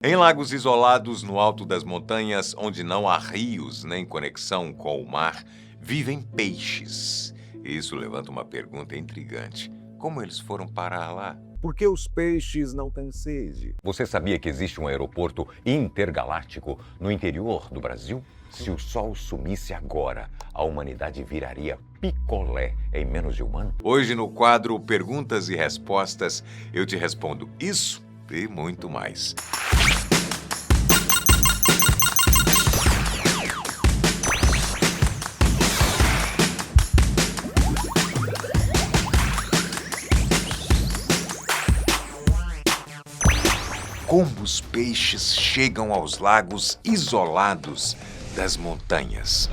Em lagos isolados no alto das montanhas, onde não há rios nem conexão com o mar, vivem peixes. Isso levanta uma pergunta intrigante: como eles foram parar lá? Por que os peixes não têm sede? Você sabia que existe um aeroporto intergaláctico no interior do Brasil? Se o Sol sumisse agora, a humanidade viraria picolé em menos de um ano? Hoje, no quadro Perguntas e Respostas, eu te respondo isso e muito mais. Como os peixes chegam aos lagos isolados das montanhas?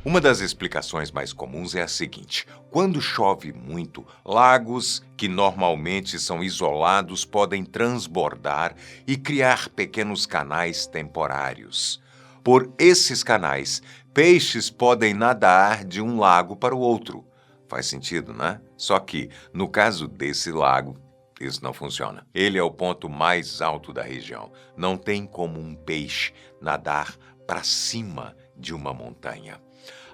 Uma das explicações mais comuns é a seguinte: quando chove muito, lagos que normalmente são isolados podem transbordar e criar pequenos canais temporários. Por esses canais, peixes podem nadar de um lago para o outro. Faz sentido, né? Só que, no caso desse lago, isso não funciona. Ele é o ponto mais alto da região. Não tem como um peixe nadar para cima de uma montanha.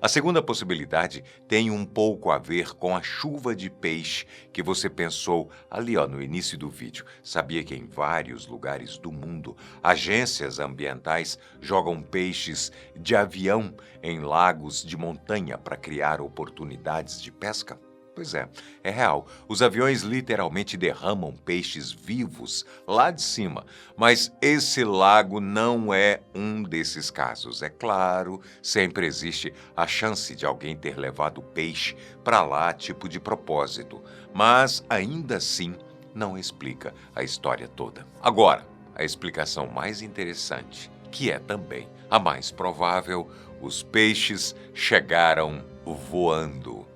A segunda possibilidade tem um pouco a ver com a chuva de peixe que você pensou ali no início do vídeo. Sabia que em vários lugares do mundo, agências ambientais jogam peixes de avião em lagos de montanha para criar oportunidades de pesca? Pois é real. Os aviões literalmente derramam peixes vivos lá de cima, mas esse lago não é um desses casos. É claro, sempre existe a chance de alguém ter levado peixe para lá, tipo de propósito, mas ainda assim não explica a história toda. Agora, a explicação mais interessante, que é também a mais provável: os peixes chegaram voando.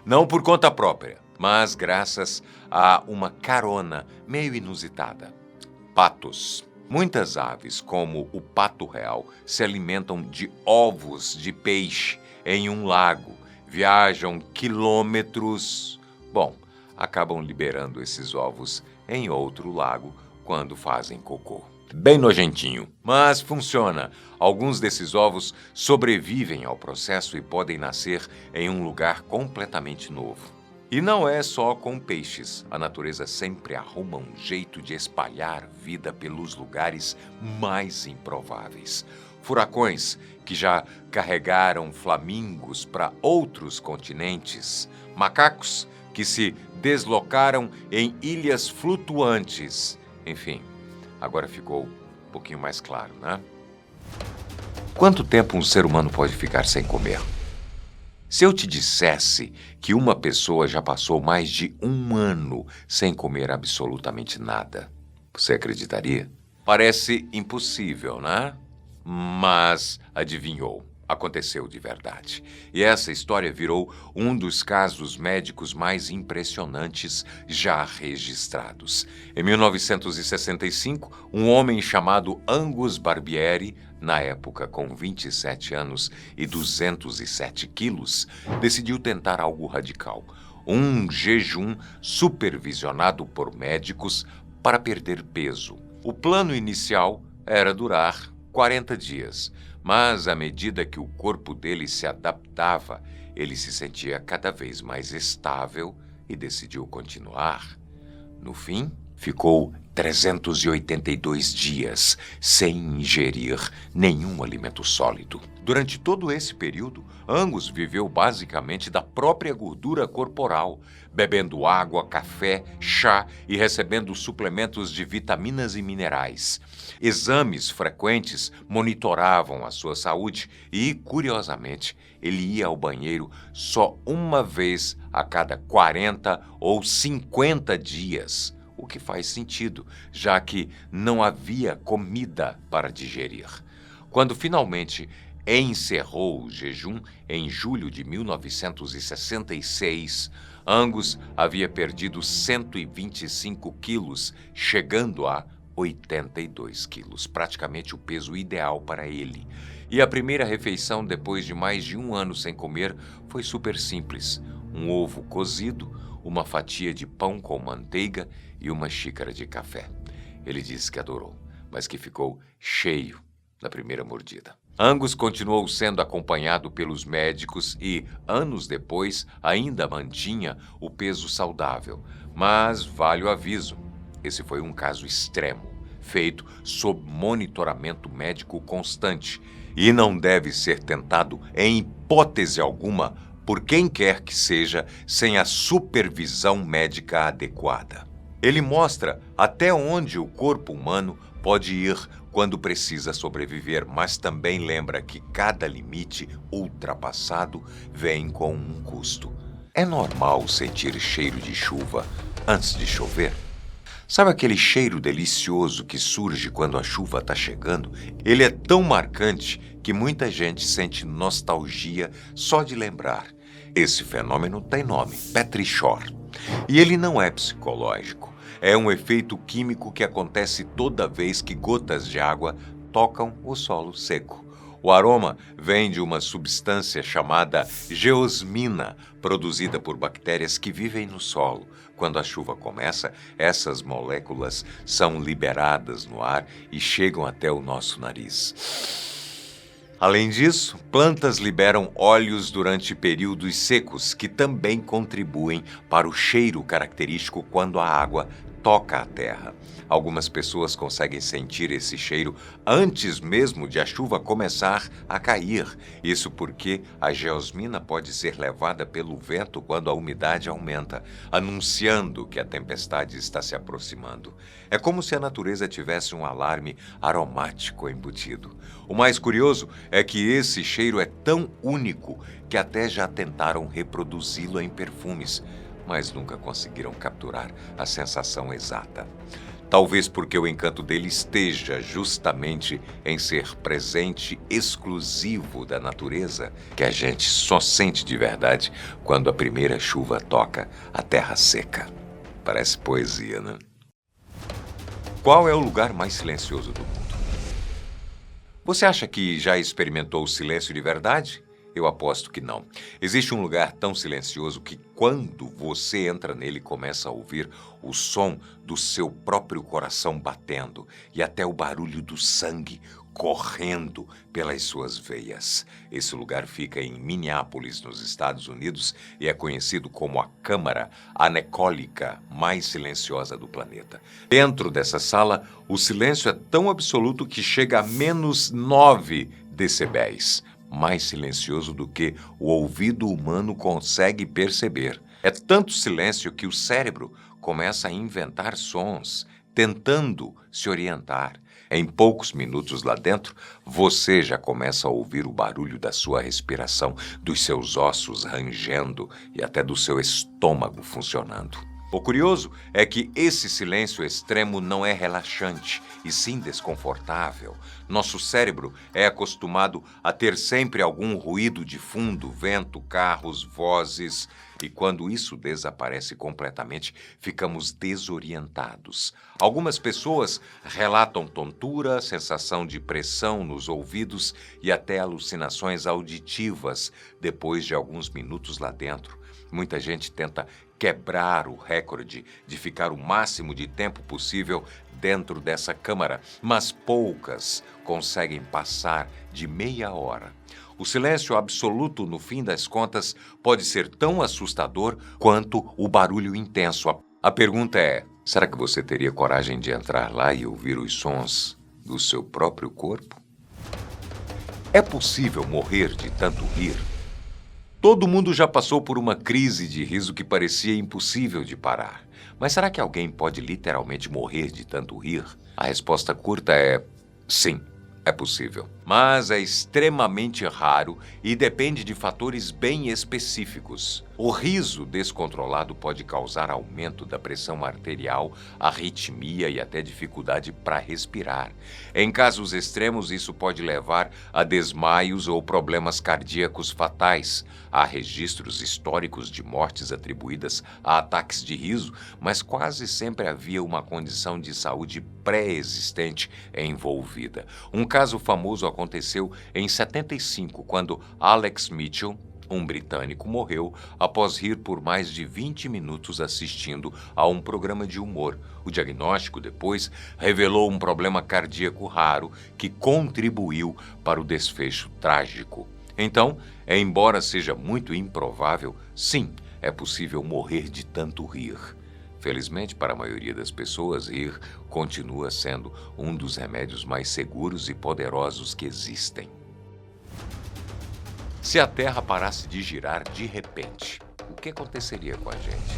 Não por conta própria, mas graças a uma carona meio inusitada. Patos. Muitas aves, como o pato real, se alimentam de ovos de peixe em um lago, viajam quilômetros. Acabam liberando esses ovos em outro lago quando fazem cocô. Bem nojentinho, mas funciona. Alguns desses ovos sobrevivem ao processo e podem nascer em um lugar completamente novo. E não é só com peixes. A natureza sempre arruma um jeito de espalhar vida pelos lugares mais improváveis. Furacões que já carregaram flamingos para outros continentes. Macacos que se deslocaram em ilhas flutuantes. Enfim, agora ficou um pouquinho mais claro, né? Quanto tempo um ser humano pode ficar sem comer? Se eu te dissesse que uma pessoa já passou mais de um ano sem comer absolutamente nada, você acreditaria? Parece impossível, né? Mas adivinhou. Aconteceu de verdade. E essa história virou um dos casos médicos mais impressionantes já registrados. Em 1965, um homem chamado Angus Barbieri, na época com 27 anos e 207 quilos, decidiu tentar algo radical: um jejum supervisionado por médicos para perder peso. O plano inicial era durar 40 dias. Mas, à medida que o corpo dele se adaptava, ele se sentia cada vez mais estável e decidiu continuar. No fim, ficou 382 dias sem ingerir nenhum alimento sólido. Durante todo esse período, Angus viveu basicamente da própria gordura corporal, bebendo água, café, chá e recebendo suplementos de vitaminas e minerais. Exames frequentes monitoravam a sua saúde e, curiosamente, ele ia ao banheiro só uma vez a cada 40 ou 50 dias. O que faz sentido, já que não havia comida para digerir. Quando finalmente encerrou o jejum, em julho de 1966, Angus havia perdido 125 quilos, chegando a 82 quilos, praticamente o peso ideal para ele. E a primeira refeição, depois de mais de um ano sem comer, foi super simples: um ovo cozido, uma fatia de pão com manteiga e uma xícara de café. Ele disse que adorou, mas que ficou cheio na primeira mordida. Angus continuou sendo acompanhado pelos médicos e, anos depois, ainda mantinha o peso saudável. Mas vale o aviso, esse foi um caso extremo, feito sob monitoramento médico constante e não deve ser tentado em hipótese alguma por quem quer que seja sem a supervisão médica adequada. Ele mostra até onde o corpo humano pode ir quando precisa sobreviver, mas também lembra que cada limite ultrapassado vem com um custo. É normal sentir cheiro de chuva antes de chover? Sabe aquele cheiro delicioso que surge quando a chuva está chegando? Ele é tão marcante que muita gente sente nostalgia só de lembrar. Esse fenômeno tem nome, petrichor. E ele não é psicológico. É um efeito químico que acontece toda vez que gotas de água tocam o solo seco. O aroma vem de uma substância chamada geosmina, produzida por bactérias que vivem no solo. Quando a chuva começa, essas moléculas são liberadas no ar e chegam até o nosso nariz. Além disso, plantas liberam óleos durante períodos secos, que também contribuem para o cheiro característico quando a água toca a terra. Algumas pessoas conseguem sentir esse cheiro antes mesmo de a chuva começar a cair. Isso porque a geosmina pode ser levada pelo vento quando a umidade aumenta, anunciando que a tempestade está se aproximando. É como se a natureza tivesse um alarme aromático embutido. O mais curioso é que esse cheiro é tão único que até já tentaram reproduzi-lo em perfumes, mas nunca conseguiram capturar a sensação exata. Talvez porque o encanto dele esteja justamente em ser presente exclusivo da natureza, que a gente só sente de verdade quando a primeira chuva toca a terra seca. Parece poesia, né? Qual é o lugar mais silencioso do mundo? Você acha que já experimentou o silêncio de verdade? Eu aposto que não. Existe um lugar tão silencioso que quando você entra nele começa a ouvir o som do seu próprio coração batendo e até o barulho do sangue correndo pelas suas veias. Esse lugar fica em Minneapolis, nos Estados Unidos, e é conhecido como a câmara anecólica mais silenciosa do planeta. Dentro dessa sala, o silêncio é tão absoluto que chega a menos 9 decibéis. Mais silencioso do que o ouvido humano consegue perceber. É tanto silêncio que o cérebro começa a inventar sons, tentando se orientar. Em poucos minutos lá dentro, você já começa a ouvir o barulho da sua respiração, dos seus ossos rangendo e até do seu estômago funcionando. O curioso é que esse silêncio extremo não é relaxante, e sim desconfortável. Nosso cérebro é acostumado a ter sempre algum ruído de fundo, vento, carros, vozes, e quando isso desaparece completamente, ficamos desorientados. Algumas pessoas relatam tontura, sensação de pressão nos ouvidos e até alucinações auditivas depois de alguns minutos lá dentro. Muita gente tenta quebrar o recorde de ficar o máximo de tempo possível dentro dessa câmara, mas poucas conseguem passar de meia hora. O silêncio absoluto, no fim das contas, pode ser tão assustador quanto o barulho intenso. A pergunta é, será que você teria coragem de entrar lá e ouvir os sons do seu próprio corpo? É possível morrer de tanto rir? Todo mundo já passou por uma crise de riso que parecia impossível de parar. Mas será que alguém pode literalmente morrer de tanto rir? A resposta curta é sim, é possível. Mas é extremamente raro e depende de fatores bem específicos. O riso descontrolado pode causar aumento da pressão arterial, arritmia e até dificuldade para respirar. Em casos extremos, isso pode levar a desmaios ou problemas cardíacos fatais. Há registros históricos de mortes atribuídas a ataques de riso, mas quase sempre havia uma condição de saúde pré-existente envolvida. Um caso famoso aconteceu em 75, quando Alex Mitchell, Um britânico morreu após rir por mais de 20 minutos assistindo a um programa de humor. O diagnóstico depois revelou um problema cardíaco raro que contribuiu para o desfecho trágico. Então, embora seja muito improvável, sim, é possível morrer de tanto rir. Felizmente, para a maioria das pessoas, rir continua sendo um dos remédios mais seguros e poderosos que existem. Se a Terra parasse de girar de repente, o que aconteceria com a gente?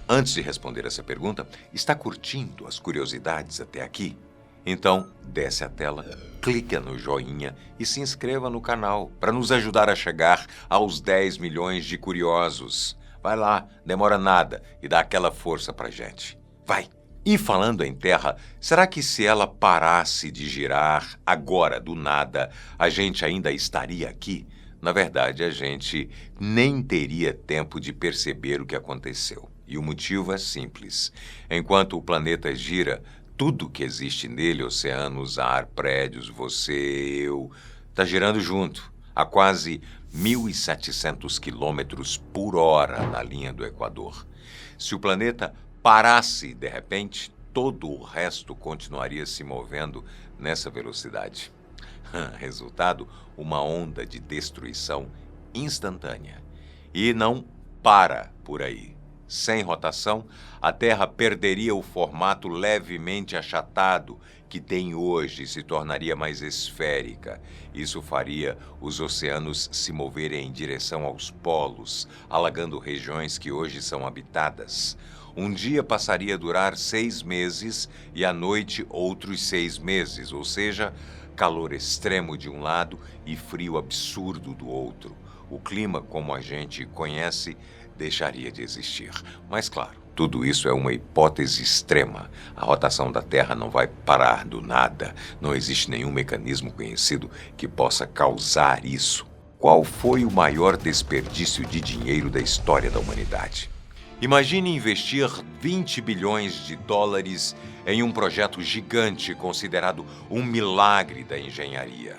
Antes de responder essa pergunta, está curtindo as curiosidades até aqui? Então, desce a tela, clica no joinha e se inscreva no canal para nos ajudar a chegar aos 10 milhões de curiosos. Vai lá, demora nada e dá aquela força pra gente. Vai! E falando em Terra, será que se ela parasse de girar agora, do nada, a gente ainda estaria aqui? Na verdade, a gente nem teria tempo de perceber o que aconteceu. E o motivo é simples. Enquanto o planeta gira, tudo que existe nele, oceanos, ar, prédios, você, eu, está girando junto, a quase 1.700 quilômetros por hora na linha do Equador. Se o planeta parasse de repente, todo o resto continuaria se movendo nessa velocidade. Resultado, uma onda de destruição instantânea. E não para por aí. Sem rotação, a Terra perderia o formato levemente achatado que tem hoje e se tornaria mais esférica. Isso faria os oceanos se moverem em direção aos polos, alagando regiões que hoje são habitadas. Um dia passaria a durar 6 meses e à noite outros 6 meses, ou seja, calor extremo de um lado e frio absurdo do outro. O clima, como a gente conhece, deixaria de existir. Mas, claro, tudo isso é uma hipótese extrema. A rotação da Terra não vai parar do nada. Não existe nenhum mecanismo conhecido que possa causar isso. Qual foi o maior desperdício de dinheiro da história da humanidade? Imagine investir 20 bilhões de dólares em um projeto gigante considerado um milagre da engenharia.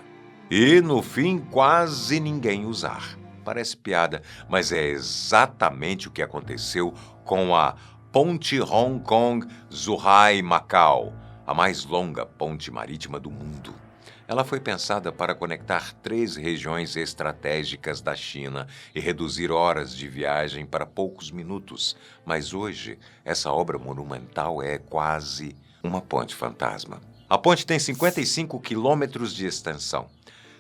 E, no fim, quase ninguém usar. Parece piada, mas é exatamente o que aconteceu com a Ponte Hong Kong-Zhuhai-Macau, a mais longa ponte marítima do mundo. Ela foi pensada para conectar 3 regiões estratégicas da China e reduzir horas de viagem para poucos minutos. Mas hoje, essa obra monumental é quase uma ponte fantasma. A ponte tem 55 quilômetros de extensão,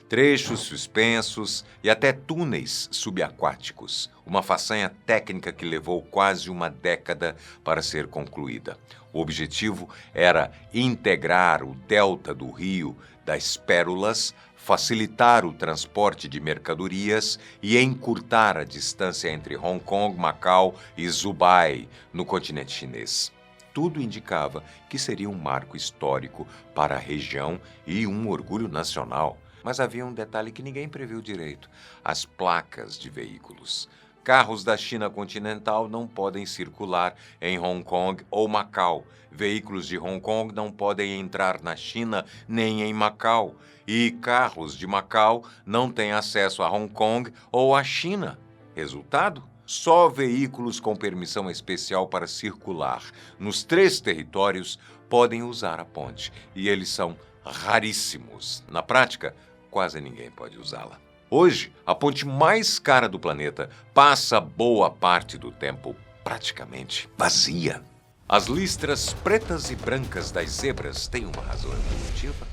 trechos suspensos e até túneis subaquáticos. Uma façanha técnica que levou quase uma década para ser concluída. O objetivo era integrar o delta do rio das Pérolas, facilitar o transporte de mercadorias e encurtar a distância entre Hong Kong, Macau e Zhubei, no continente chinês. Tudo indicava que seria um marco histórico para a região e um orgulho nacional. Mas havia um detalhe que ninguém previu direito: as placas de veículos. Carros da China continental não podem circular em Hong Kong ou Macau. Veículos de Hong Kong não podem entrar na China nem em Macau. E carros de Macau não têm acesso a Hong Kong ou à China. Resultado? Só veículos com permissão especial para circular nos 3 territórios podem usar a ponte. E eles são raríssimos. Na prática, quase ninguém pode usá-la. Hoje, a ponte mais cara do planeta passa boa parte do tempo praticamente vazia. As listras pretas e brancas das zebras têm uma razão evolutiva?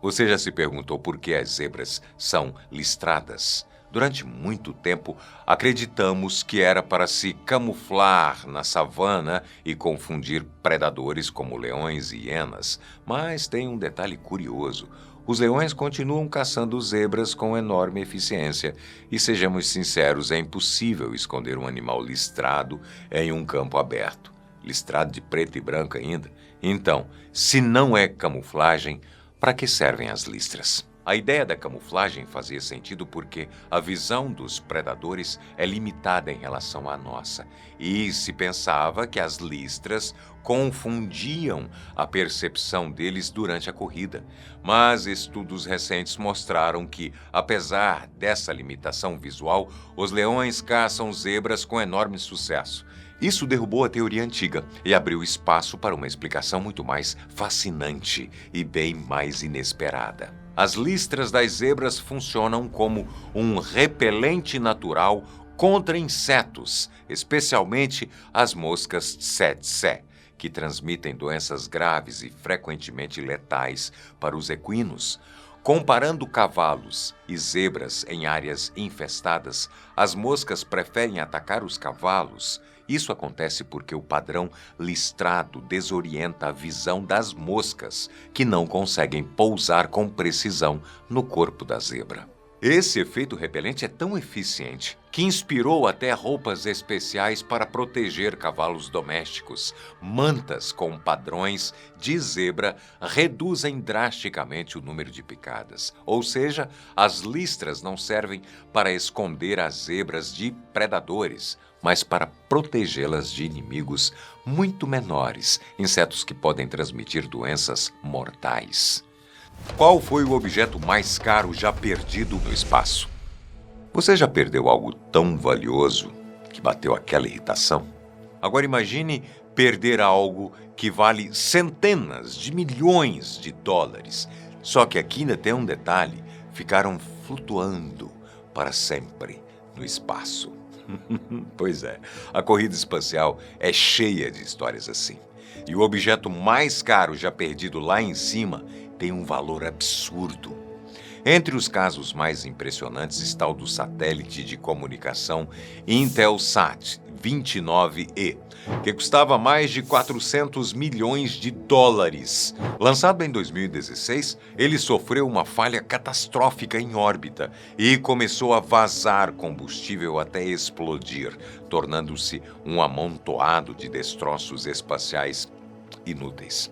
Você já se perguntou por que as zebras são listradas? Durante muito tempo, acreditamos que era para se camuflar na savana e confundir predadores como leões e hienas. Mas tem um detalhe curioso. Os leões continuam caçando zebras com enorme eficiência. E sejamos sinceros, é impossível esconder um animal listrado em um campo aberto. Listrado de preto e branco ainda. Então, se não é camuflagem, para que servem as listras? A ideia da camuflagem fazia sentido porque a visão dos predadores é limitada em relação à nossa, e se pensava que as listras confundiam a percepção deles durante a corrida. Mas estudos recentes mostraram que, apesar dessa limitação visual, os leões caçam zebras com enorme sucesso. Isso derrubou a teoria antiga e abriu espaço para uma explicação muito mais fascinante e bem mais inesperada. As listras das zebras funcionam como um repelente natural contra insetos, especialmente as moscas tsetse, que transmitem doenças graves e frequentemente letais para os equinos. Comparando cavalos e zebras em áreas infestadas, as moscas preferem atacar os cavalos. Isso acontece porque o padrão listrado desorienta a visão das moscas, que não conseguem pousar com precisão no corpo da zebra. Esse efeito repelente é tão eficiente que inspirou até roupas especiais para proteger cavalos domésticos. Mantas com padrões de zebra reduzem drasticamente o número de picadas. Ou seja, as listras não servem para esconder as zebras de predadores, mas para protegê-las de inimigos muito menores, insetos que podem transmitir doenças mortais. Qual foi o objeto mais caro já perdido no espaço? Você já perdeu algo tão valioso que bateu aquela irritação? Agora imagine perder algo que vale centenas de milhões de dólares. Só que aqui ainda tem um detalhe: ficaram flutuando para sempre no espaço. Pois é, a corrida espacial é cheia de histórias assim. E o objeto mais caro já perdido lá em cima tem um valor absurdo. Entre os casos mais impressionantes está o do satélite de comunicação Intelsat 29E, que custava mais de 400 milhões de dólares. Lançado em 2016, ele sofreu uma falha catastrófica em órbita e começou a vazar combustível até explodir, tornando-se um amontoado de destroços espaciais inúteis.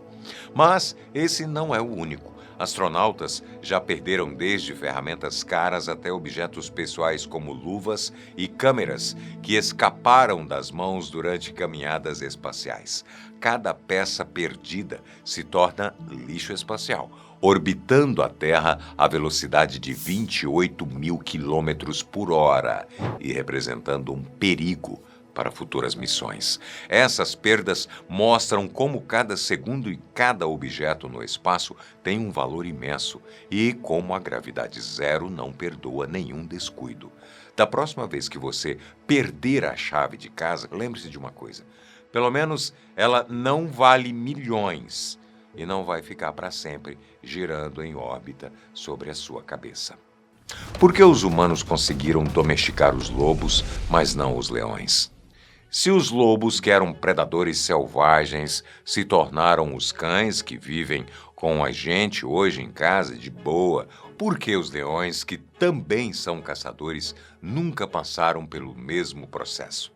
Mas esse não é o único. Astronautas já perderam desde ferramentas caras até objetos pessoais como luvas e câmeras que escaparam das mãos durante caminhadas espaciais. Cada peça perdida se torna lixo espacial, orbitando a Terra à velocidade de 28 mil quilômetros por hora e representando um perigo para futuras missões. Essas perdas mostram como cada segundo e cada objeto no espaço tem um valor imenso e como a gravidade zero não perdoa nenhum descuido. Da próxima vez que você perder a chave de casa, lembre-se de uma coisa: pelo menos ela não vale milhões e não vai ficar para sempre girando em órbita sobre a sua cabeça. Por que os humanos conseguiram domesticar os lobos, mas não os leões? Se os lobos, que eram predadores selvagens, se tornaram os cães que vivem com a gente hoje em casa de boa, por que os leões, que também são caçadores, nunca passaram pelo mesmo processo?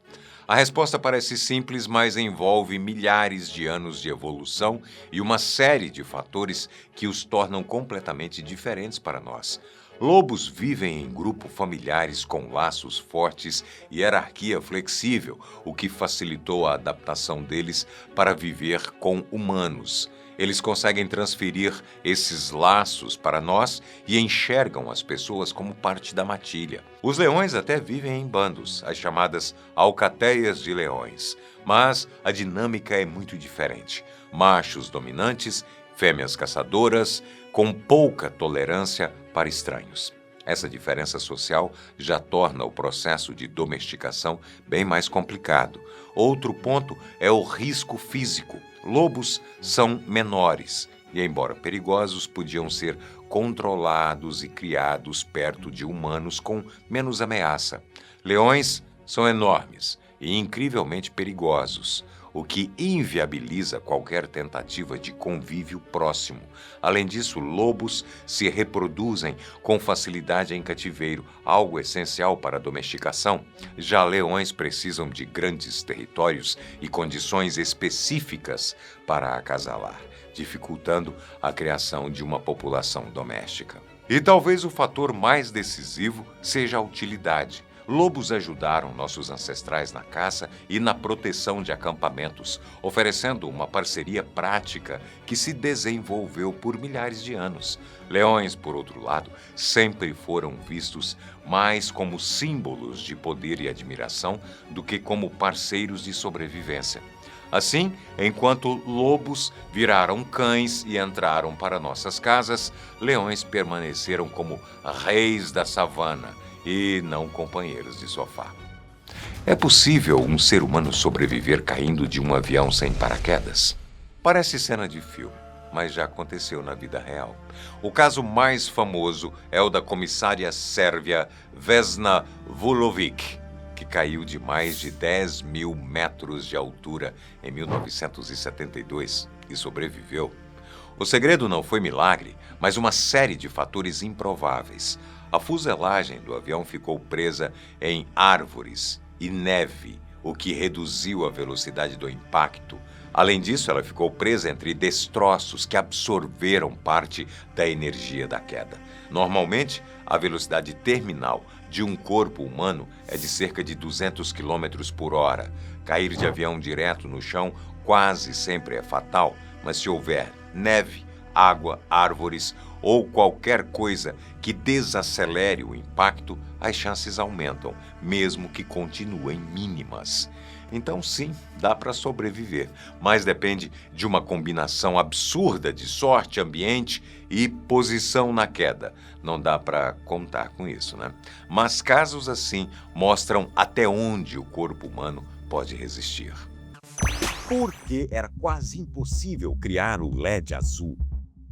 A resposta parece simples, mas envolve milhares de anos de evolução e uma série de fatores que os tornam completamente diferentes para nós. Lobos vivem em grupos familiares com laços fortes e hierarquia flexível, o que facilitou a adaptação deles para viver com humanos. Eles conseguem transferir esses laços para nós e enxergam as pessoas como parte da matilha. Os leões até vivem em bandos, as chamadas alcateias de leões, mas a dinâmica é muito diferente. Machos dominantes, fêmeas caçadoras, com pouca tolerância para estranhos. Essa diferença social já torna o processo de domesticação bem mais complicado. Outro ponto é o risco físico. Lobos são menores e, embora perigosos, podiam ser controlados e criados perto de humanos com menos ameaça. Leões são enormes e incrivelmente perigosos, o que inviabiliza qualquer tentativa de convívio próximo. Além disso, lobos se reproduzem com facilidade em cativeiro, algo essencial para a domesticação. Já leões precisam de grandes territórios e condições específicas para acasalar, dificultando a criação de uma população doméstica. E talvez o fator mais decisivo seja a utilidade. Lobos ajudaram nossos ancestrais na caça e na proteção de acampamentos, oferecendo uma parceria prática que se desenvolveu por milhares de anos. Leões, por outro lado, sempre foram vistos mais como símbolos de poder e admiração do que como parceiros de sobrevivência. Assim, enquanto lobos viraram cães e entraram para nossas casas, leões permaneceram como reis da savana e não companheiros de sofá. É possível um ser humano sobreviver caindo de um avião sem paraquedas? Parece cena de filme, mas já aconteceu na vida real. O caso mais famoso é o da comissária sérvia Vesna Vulovic, que caiu de mais de 10.000 metros de altura em 1972 e sobreviveu. O segredo não foi milagre, mas uma série de fatores improváveis. A fuselagem do avião ficou presa em árvores e neve, o que reduziu a velocidade do impacto. Além disso, ela ficou presa entre destroços que absorveram parte da energia da queda. Normalmente, a velocidade terminal de um corpo humano é de cerca de 200 km por hora. Cair de avião direto no chão quase sempre é fatal, mas se houver neve, água, árvores ou qualquer coisa que desacelere o impacto, as chances aumentam, mesmo que continuem mínimas. Então, sim, dá para sobreviver, mas depende de uma combinação absurda de sorte, ambiente e posição na queda. Não dá para contar com isso, né? Mas casos assim mostram até onde o corpo humano pode resistir. Porque era quase impossível criar o LED azul.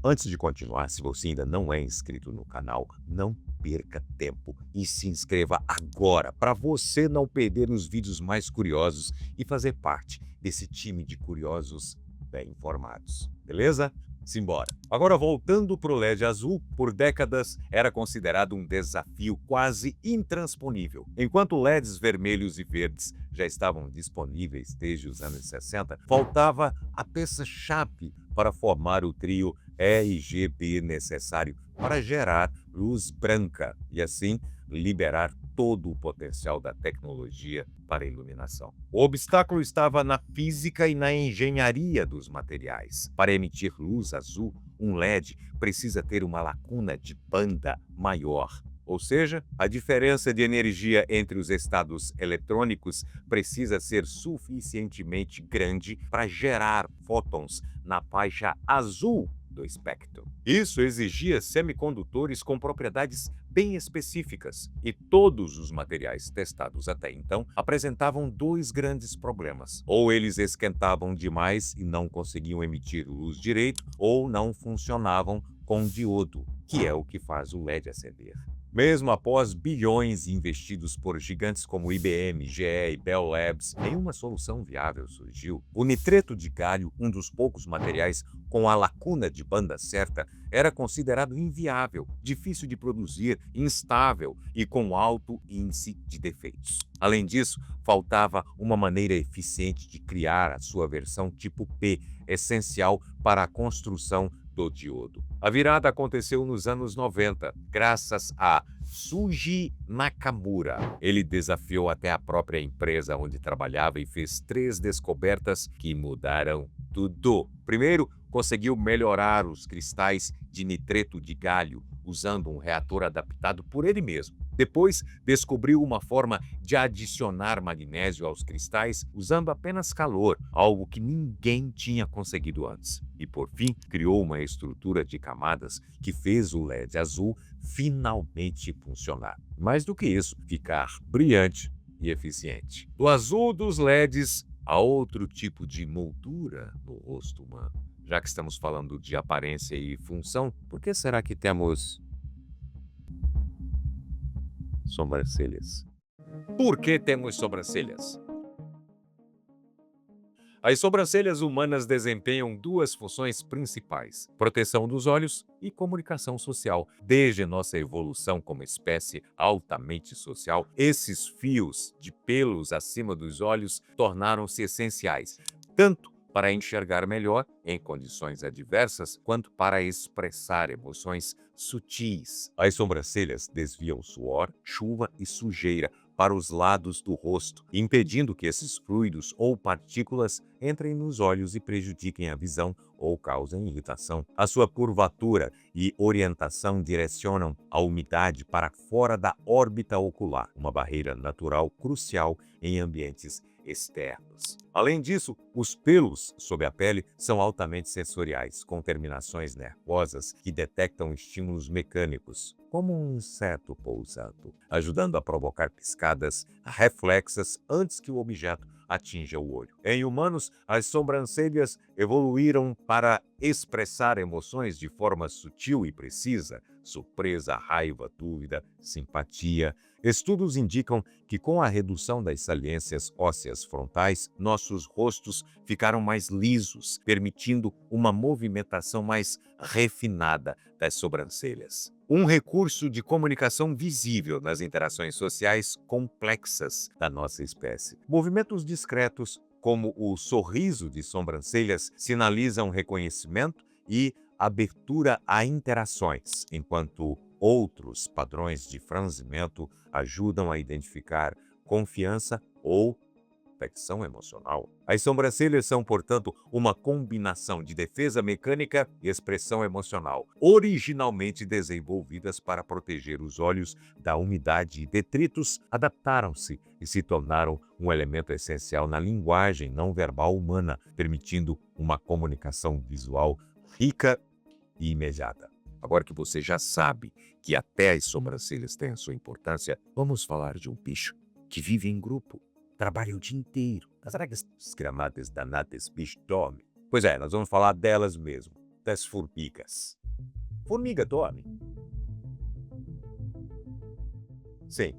Antes de continuar, se você ainda não é inscrito no canal, não perca tempo e se inscreva agora para você não perder os vídeos mais curiosos e fazer parte desse time de curiosos bem informados. Beleza? Simbora! Agora, voltando para o LED azul, por décadas era considerado um desafio quase intransponível. Enquanto LEDs vermelhos e verdes já estavam disponíveis desde os anos 60, faltava a peça-chave para formar o trio RGB necessário para gerar luz branca e, assim, liberar todo o potencial da tecnologia para a iluminação. O obstáculo estava na física e na engenharia dos materiais. Para emitir luz azul, um LED precisa ter uma lacuna de banda maior. Ou seja, a diferença de energia entre os estados eletrônicos precisa ser suficientemente grande para gerar fótons na faixa azul do espectro. Isso exigia semicondutores com propriedades bem específicas, e todos os materiais testados até então apresentavam dois grandes problemas. Ou eles esquentavam demais e não conseguiam emitir luz direito, ou não funcionavam com diodo, que é o que faz o LED acender. Mesmo após bilhões investidos por gigantes como IBM, GE e Bell Labs, nenhuma solução viável surgiu. O nitreto de galho, um dos poucos materiais com a lacuna de banda certa, era considerado inviável, difícil de produzir, instável e com alto índice de defeitos. Além disso, faltava uma maneira eficiente de criar a sua versão tipo P, essencial para a construção do diodo. A virada aconteceu nos anos 90, graças a Shuji Nakamura. Ele desafiou até a própria empresa onde trabalhava e fez 3 descobertas que mudaram tudo. Primeiro, conseguiu melhorar os cristais de nitreto de galho usando um reator adaptado por ele mesmo. Depois, descobriu uma forma de adicionar magnésio aos cristais usando apenas calor, algo que ninguém tinha conseguido antes. E, por fim, criou uma estrutura de camadas que fez o LED azul finalmente funcionar. Mais do que isso, ficar brilhante e eficiente. Do azul dos LEDs a outro tipo de moldura no rosto humano. Já que estamos falando de aparência e função, por que será que temos sobrancelhas? Por que temos sobrancelhas? As sobrancelhas humanas desempenham 2 funções principais: proteção dos olhos e comunicação social. Desde nossa evolução como espécie altamente social, esses fios de pelos acima dos olhos tornaram-se essenciais, tanto para enxergar melhor em condições adversas quanto para expressar emoções sutis. As sobrancelhas desviam suor, chuva e sujeira para os lados do rosto, impedindo que esses fluidos ou partículas entrem nos olhos e prejudiquem a visão ou causem irritação. A sua curvatura e orientação direcionam a umidade para fora da órbita ocular, uma barreira natural crucial em ambientes externos. Além disso, os pelos sob a pele são altamente sensoriais, com terminações nervosas que detectam estímulos mecânicos, como um inseto pousando, ajudando a provocar piscadas reflexas antes que o objeto atinja o olho. Em humanos, as sobrancelhas evoluíram para expressar emoções de forma sutil e precisa: surpresa, raiva, dúvida, simpatia. Estudos indicam que com a redução das saliências ósseas frontais, nossos rostos ficaram mais lisos, permitindo uma movimentação mais refinada das sobrancelhas. Um recurso de comunicação visível nas interações sociais complexas da nossa espécie. Movimentos discretos, como o sorriso de sobrancelhas, sinalizam reconhecimento e abertura a interações, enquanto outros padrões de franzimento ajudam a identificar confiança ou afecção emocional. As sobrancelhas são, portanto, uma combinação de defesa mecânica e expressão emocional, originalmente desenvolvidas para proteger os olhos da umidade e detritos, adaptaram-se e se tornaram um elemento essencial na linguagem não verbal humana, permitindo uma comunicação visual rica e imediata. Agora que você já sabe que até as sobrancelhas têm a sua importância, vamos falar de um bicho que vive em grupo, trabalha o dia inteiro. Será que as gramadas danadas bicho dormem? Pois é, nós vamos falar delas mesmo, das formigas. Formiga dorme? Sim,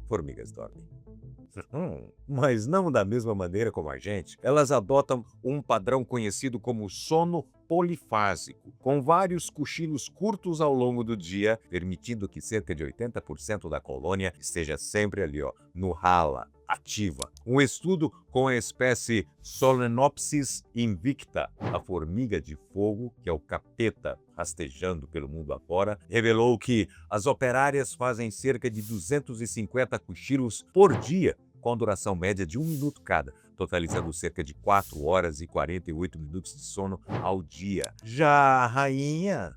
formigas dormem. Mas não da mesma maneira como a gente. Elas adotam um padrão conhecido como sono polifásico, com vários cochilos curtos ao longo do dia, permitindo que cerca de 80% da colônia esteja sempre ali, no rala, ativa. Um estudo com a espécie Solenopsis invicta, a formiga de fogo, que é o capeta rastejando pelo mundo afora, revelou que as operárias fazem cerca de 250 cochilos por dia, com duração média de 1 minuto cada, totalizando cerca de 4 horas e 48 minutos de sono ao dia. Já a rainha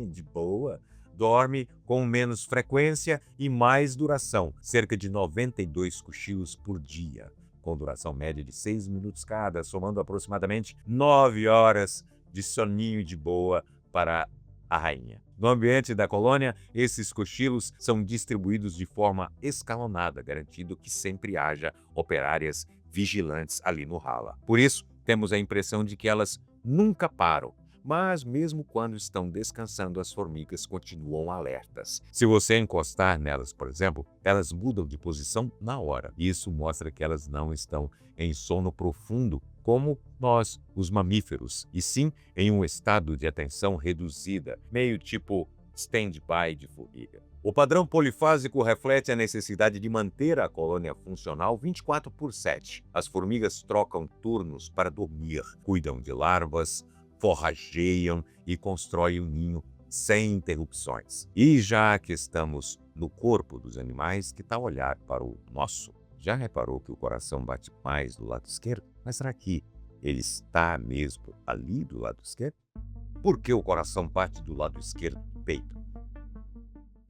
de boa, dorme com menos frequência e mais duração, cerca de 92 cochilos por dia, com duração média de 6 minutos cada, somando aproximadamente 9 horas de soninho de boa para a rainha. No ambiente da colônia, esses cochilos são distribuídos de forma escalonada, garantindo que sempre haja operárias vigilantes ali no rala. Por isso, temos a impressão de que elas nunca param, mas mesmo quando estão descansando, as formigas continuam alertas. Se você encostar nelas, por exemplo, elas mudam de posição na hora. Isso mostra que elas não estão em sono profundo, como nós, os mamíferos, e sim em um estado de atenção reduzida, meio tipo stand-by de formiga. O padrão polifásico reflete a necessidade de manter a colônia funcional 24/7. As formigas trocam turnos para dormir, cuidam de larvas, forrageiam e constroem um ninho sem interrupções. E já que estamos no corpo dos animais, que tal olhar para o nosso? Já reparou que o coração bate mais do lado esquerdo? Mas será que ele está mesmo ali do lado esquerdo? Por que o coração bate do lado esquerdo do peito?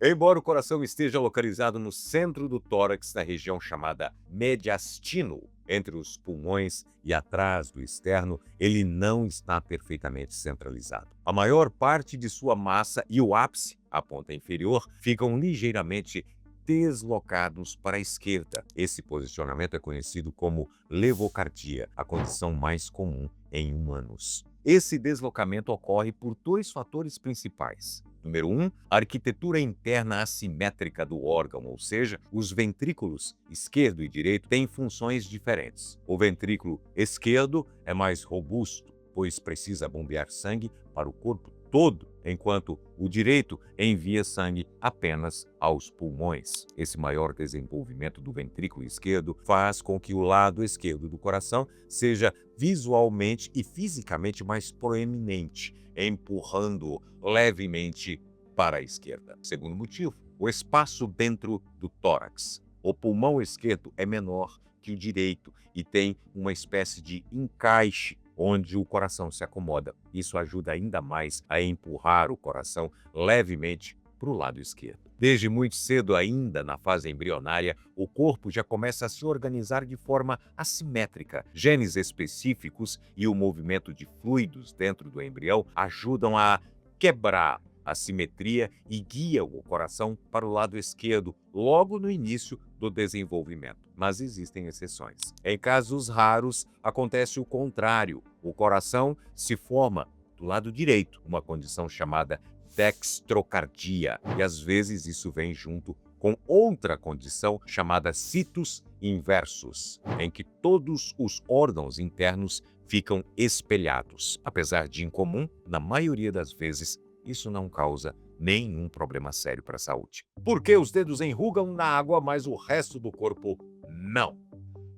Embora o coração esteja localizado no centro do tórax, na região chamada mediastino, entre os pulmões e atrás do externo, ele não está perfeitamente centralizado. A maior parte de sua massa e o ápice, a ponta inferior, ficam ligeiramente deslocados para a esquerda. Esse posicionamento é conhecido como levocardia, a condição mais comum em humanos. Esse deslocamento ocorre por 2 fatores principais. Número 1, a arquitetura interna assimétrica do órgão, ou seja, os ventrículos esquerdo e direito têm funções diferentes. O ventrículo esquerdo é mais robusto, pois precisa bombear sangue para o corpo todo, enquanto o direito envia sangue apenas aos pulmões. Esse maior desenvolvimento do ventrículo esquerdo faz com que o lado esquerdo do coração seja visualmente e fisicamente mais proeminente, empurrando levemente para a esquerda. Segundo motivo, o espaço dentro do tórax. O pulmão esquerdo é menor que o direito e tem uma espécie de encaixe onde o coração se acomoda. Isso ajuda ainda mais a empurrar o coração levemente para o lado esquerdo. Desde muito cedo, ainda na fase embrionária, o corpo já começa a se organizar de forma assimétrica. Genes específicos e o movimento de fluidos dentro do embrião ajudam a quebrar a simetria e guiam o coração para o lado esquerdo logo no início do desenvolvimento. Mas existem exceções. Em casos raros, acontece o contrário. O coração se forma do lado direito, uma condição chamada dextrocardia, e às vezes isso vem junto com outra condição chamada situs inversus, em que todos os órgãos internos ficam espelhados. Apesar de incomum, na maioria das vezes, isso não causa nenhum problema sério para a saúde. Por que os dedos enrugam na água, mas o resto do corpo não?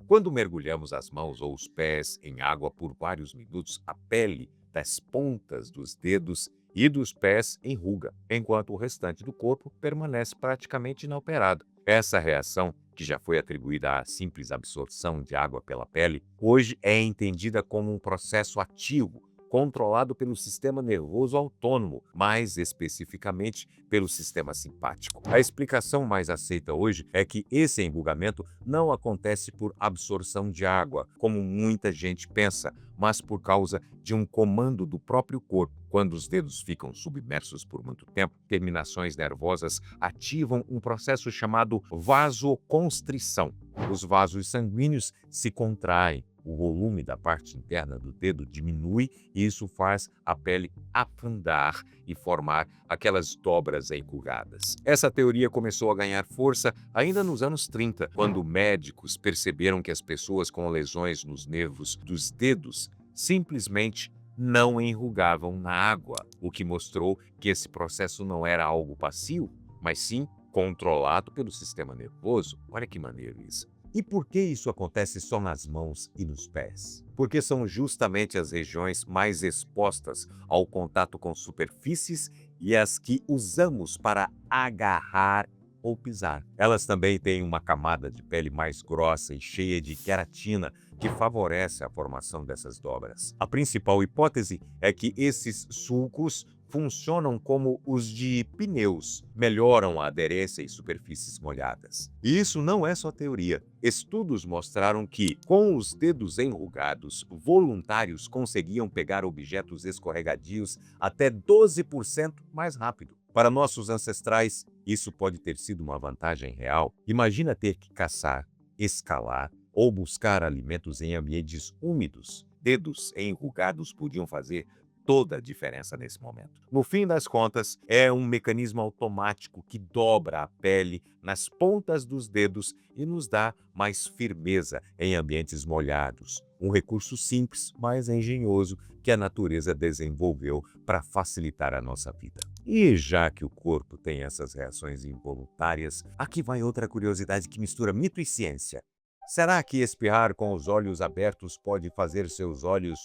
Quando mergulhamos as mãos ou os pés em água por vários minutos, a pele das pontas dos dedos e dos pés enruga, enquanto o restante do corpo permanece praticamente inalterado. Essa reação, que já foi atribuída à simples absorção de água pela pele, hoje é entendida como um processo ativo, controlado pelo sistema nervoso autônomo, mais especificamente pelo sistema simpático. A explicação mais aceita hoje é que esse enrugamento não acontece por absorção de água, como muita gente pensa, mas por causa de um comando do próprio corpo. Quando os dedos ficam submersos por muito tempo, terminações nervosas ativam um processo chamado vasoconstrição. Os vasos sanguíneos se contraem, o volume da parte interna do dedo diminui e isso faz a pele afundar e formar aquelas dobras enrugadas. Essa teoria começou a ganhar força ainda nos anos 30, quando médicos perceberam que as pessoas com lesões nos nervos dos dedos simplesmente não enrugavam na água, o que mostrou que esse processo não era algo passivo, mas sim controlado pelo sistema nervoso. Olha que maneiro isso. E por que isso acontece só nas mãos e nos pés? Porque são justamente as regiões mais expostas ao contato com superfícies e as que usamos para agarrar ou pisar. Elas também têm uma camada de pele mais grossa e cheia de queratina que favorece a formação dessas dobras. A principal hipótese é que esses sulcos funcionam como os de pneus, melhoram a aderência em superfícies molhadas. E isso não é só teoria. Estudos mostraram que, com os dedos enrugados, voluntários conseguiam pegar objetos escorregadios até 12% mais rápido. Para nossos ancestrais, isso pode ter sido uma vantagem real. Imagina ter que caçar, escalar ou buscar alimentos em ambientes úmidos. Dedos enrugados podiam fazer toda a diferença nesse momento. No fim das contas, é um mecanismo automático que dobra a pele nas pontas dos dedos e nos dá mais firmeza em ambientes molhados. Um recurso simples, mas engenhoso, que a natureza desenvolveu para facilitar a nossa vida. E já que o corpo tem essas reações involuntárias, aqui vai outra curiosidade que mistura mito e ciência. Será que espirrar com os olhos abertos pode fazer seus olhos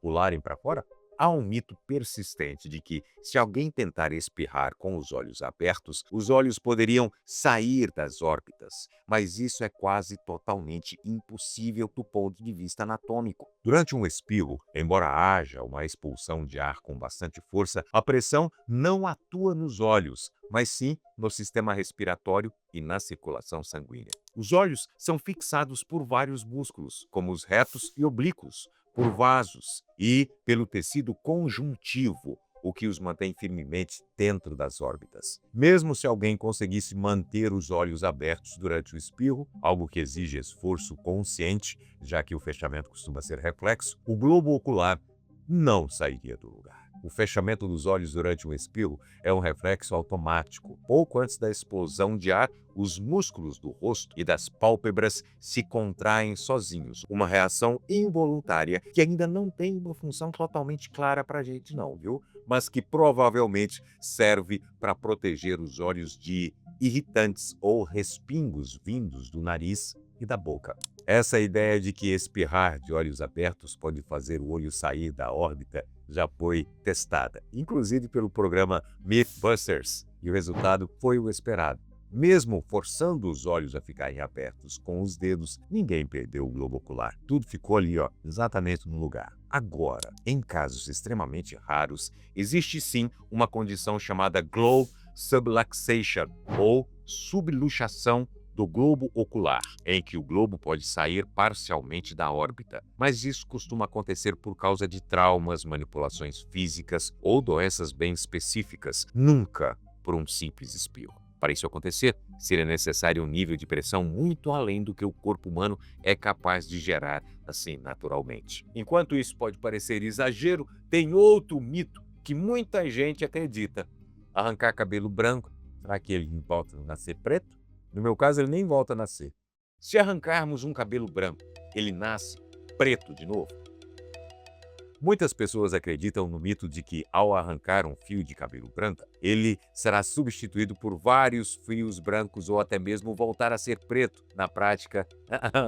pularem para fora? Há um mito persistente de que, se alguém tentar espirrar com os olhos abertos, os olhos poderiam sair das órbitas, mas isso é quase totalmente impossível do ponto de vista anatômico. Durante um espirro, embora haja uma expulsão de ar com bastante força, a pressão não atua nos olhos, mas sim no sistema respiratório e na circulação sanguínea. Os olhos são fixados por vários músculos, como os retos e oblíquos, por vasos e pelo tecido conjuntivo, o que os mantém firmemente dentro das órbitas. Mesmo se alguém conseguisse manter os olhos abertos durante o espirro, algo que exige esforço consciente, já que o fechamento costuma ser reflexo, o globo ocular não sairia do lugar. O fechamento dos olhos durante um espirro é um reflexo automático. Pouco antes da explosão de ar, os músculos do rosto e das pálpebras se contraem sozinhos. Uma reação involuntária que ainda não tem uma função totalmente clara para a gente não, viu? Mas que provavelmente serve para proteger os olhos de irritantes ou respingos vindos do nariz e da boca. Essa ideia de que espirrar de olhos abertos pode fazer o olho sair da órbita já foi testada, inclusive pelo programa Mythbusters, e o resultado foi o esperado. Mesmo forçando os olhos a ficarem abertos com os dedos, ninguém perdeu o globo ocular. Tudo ficou ali, exatamente no lugar. Agora, em casos extremamente raros, existe sim uma condição chamada globe subluxation, ou subluxação do globo ocular, em que o globo pode sair parcialmente da órbita. Mas isso costuma acontecer por causa de traumas, manipulações físicas ou doenças bem específicas, nunca por um simples espirro. Para isso acontecer, seria necessário um nível de pressão muito além do que o corpo humano é capaz de gerar assim naturalmente. Enquanto isso pode parecer exagero, tem outro mito que muita gente acredita. Arrancar cabelo branco, será que ele volta a nascer preto? No meu caso, ele nem volta a nascer. Se arrancarmos um cabelo branco, ele nasce preto de novo? Muitas pessoas acreditam no mito de que, ao arrancar um fio de cabelo branco, ele será substituído por vários fios brancos ou até mesmo voltar a ser preto. Na prática,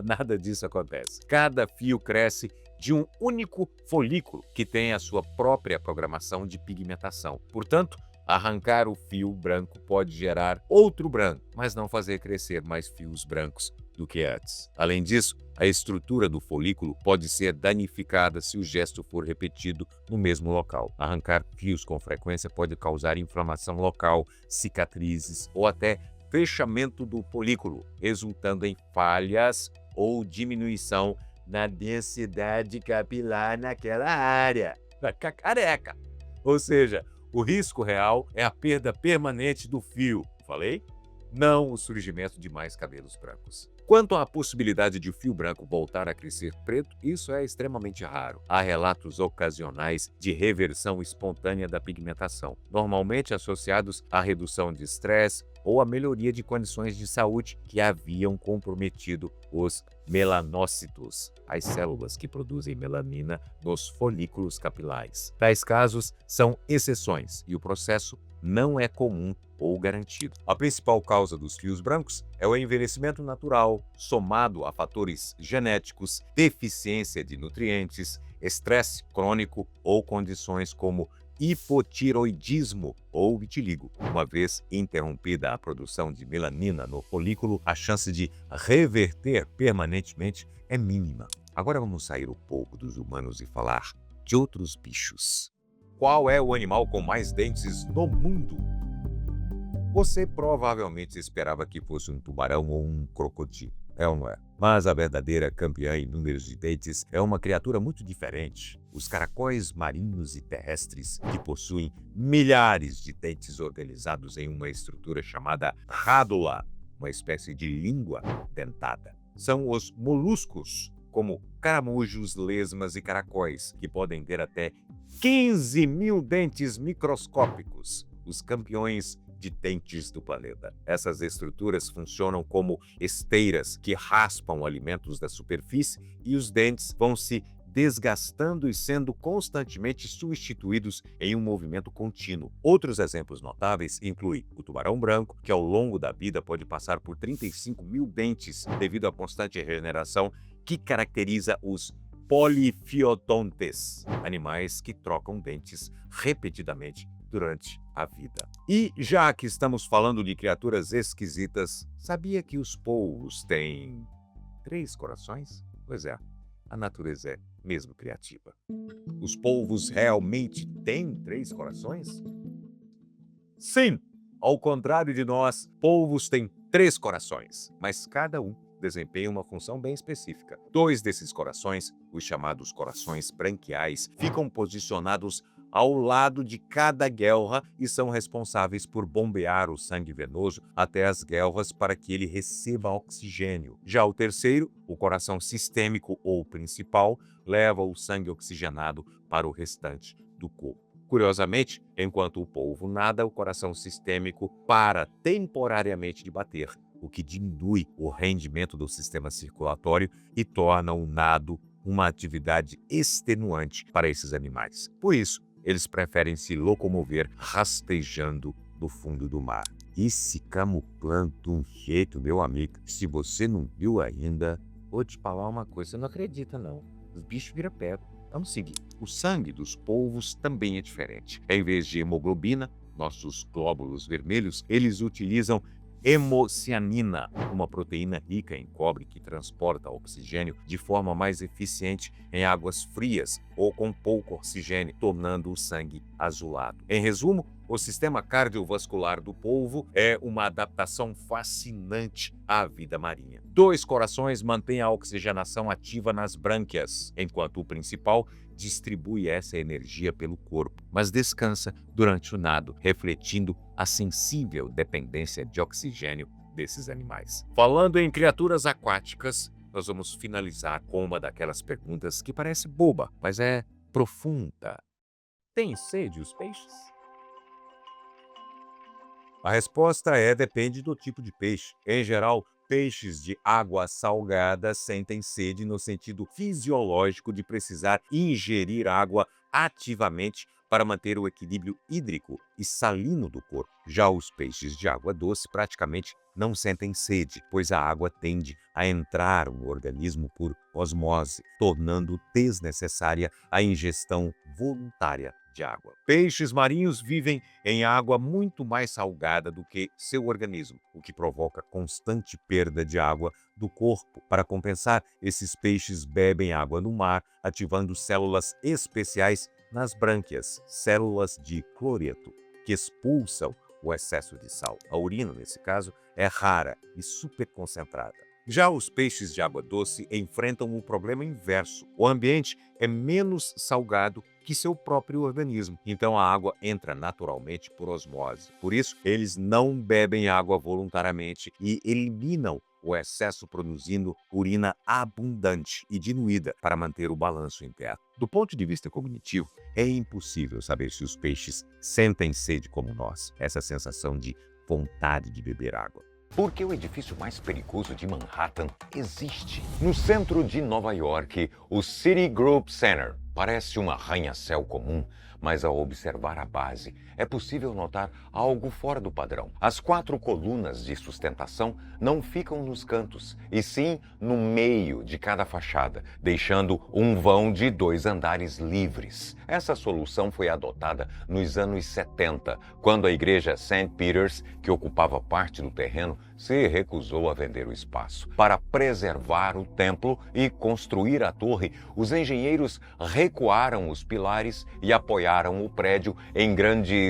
nada disso acontece. Cada fio cresce de um único folículo que tem a sua própria programação de pigmentação. Portanto, arrancar o fio branco pode gerar outro branco, mas não fazer crescer mais fios brancos do que antes. Além disso, a estrutura do folículo pode ser danificada se o gesto for repetido no mesmo local. Arrancar fios com frequência pode causar inflamação local, cicatrizes ou até fechamento do folículo, resultando em falhas ou diminuição na densidade capilar naquela área. Vai ficar careca. Ou seja, o risco real é a perda permanente do fio. Falei? Não o surgimento de mais cabelos brancos. Quanto à possibilidade de o fio branco voltar a crescer preto, isso é extremamente raro. Há relatos ocasionais de reversão espontânea da pigmentação, normalmente associados à redução de estresse ou à melhoria de condições de saúde que haviam comprometido os melanócitos, as células que produzem melanina nos folículos capilares. Tais casos são exceções e o processo não é comum ou garantido. A principal causa dos fios brancos é o envelhecimento natural, somado a fatores genéticos, deficiência de nutrientes, estresse crônico ou condições como hipotiroidismo ou vitiligo. Uma vez interrompida a produção de melanina no folículo, a chance de reverter permanentemente é mínima. Agora vamos sair um pouco dos humanos e falar de outros bichos. Qual é o animal com mais dentes no mundo? Você provavelmente esperava que fosse um tubarão ou um crocodilo. É ou não é? Mas a verdadeira campeã em números de dentes é uma criatura muito diferente. Os caracóis marinhos e terrestres, que possuem milhares de dentes organizados em uma estrutura chamada rádula, uma espécie de língua dentada. São os moluscos, como caramujos, lesmas e caracóis, que podem ter até 15 mil dentes microscópicos, os campeões de dentes do planeta. Essas estruturas funcionam como esteiras que raspam alimentos da superfície e os dentes vão se desgastando e sendo constantemente substituídos em um movimento contínuo. Outros exemplos notáveis incluem o tubarão branco, que ao longo da vida pode passar por 35 mil dentes devido à constante regeneração que caracteriza os polifiodontes, animais que trocam dentes repetidamente durante a vida. E já que estamos falando de criaturas esquisitas, sabia que os polvos têm 3 corações? Pois é, a natureza é mesmo criativa. Os polvos realmente têm 3 corações? Sim! Ao contrário de nós, polvos têm 3 corações, mas cada um desempenha uma função bem específica. 2 desses corações, os chamados corações branquiais, ficam posicionados ao lado de cada guelra e são responsáveis por bombear o sangue venoso até as guelras para que ele receba oxigênio. Já o terceiro, o coração sistêmico ou principal, leva o sangue oxigenado para o restante do corpo. Curiosamente, enquanto o polvo nada, o coração sistêmico para temporariamente de bater, o que diminui o rendimento do sistema circulatório e torna o nado uma atividade extenuante para esses animais. Por isso, eles preferem se locomover rastejando no fundo do mar. E se camuflando de um jeito, meu amigo, se você não viu ainda, Vou te falar uma coisa, você não acredita não. Os bichos viram pedra. Vamos seguir. O sangue dos polvos também é diferente. Em vez de hemoglobina, nossos glóbulos vermelhos, eles utilizam hemocianina, uma proteína rica em cobre que transporta oxigênio de forma mais eficiente em águas frias ou com pouco oxigênio, tornando o sangue azulado. Em resumo, o sistema cardiovascular do polvo é uma adaptação fascinante à vida marinha. 2 corações mantêm a oxigenação ativa nas brânquias, enquanto o principal distribui essa energia pelo corpo, mas descansa durante o nado, refletindo a sensível dependência de oxigênio desses animais. Falando em criaturas aquáticas, nós vamos finalizar com uma daquelas perguntas que parece boba, mas é profunda. Tem sede os peixes? A resposta é depende do tipo de peixe. Em geral, peixes de água salgada sentem sede no sentido fisiológico de precisar ingerir água ativamente para manter o equilíbrio hídrico e salino do corpo. Já os peixes de água doce praticamente não sentem sede, pois a água tende a entrar no organismo por osmose, tornando desnecessária a ingestão voluntária de água. Peixes marinhos vivem em água muito mais salgada do que seu organismo, o que provoca constante perda de água do corpo. Para compensar, esses peixes bebem água no mar, ativando células especiais nas brânquias, células de cloreto, que expulsam o excesso de sal. A urina, nesse caso, é rara e superconcentrada. Já os peixes de água doce enfrentam o problema inverso. O ambiente é menos salgado que seu próprio organismo, então a água entra naturalmente por osmose. Por isso, eles não bebem água voluntariamente e eliminam o excesso produzindo urina abundante e diluída para manter o balanço interno. Do ponto de vista cognitivo, é impossível saber se os peixes sentem sede como nós, essa sensação de vontade de beber água. Porque o edifício mais perigoso de Manhattan existe. No centro de Nova York, o Citigroup Center parece um arranha-céu comum, mas ao observar a base, é possível notar algo fora do padrão. As 4 colunas de sustentação não ficam nos cantos, e sim no meio de cada fachada, deixando um vão de 2 andares livres. Essa solução foi adotada nos anos 70, quando a igreja St. Peter's, que ocupava parte do terreno, se recusou a vender o espaço. Para preservar o templo e construir a torre, os engenheiros recuaram os pilares e apoiaram o prédio em grandes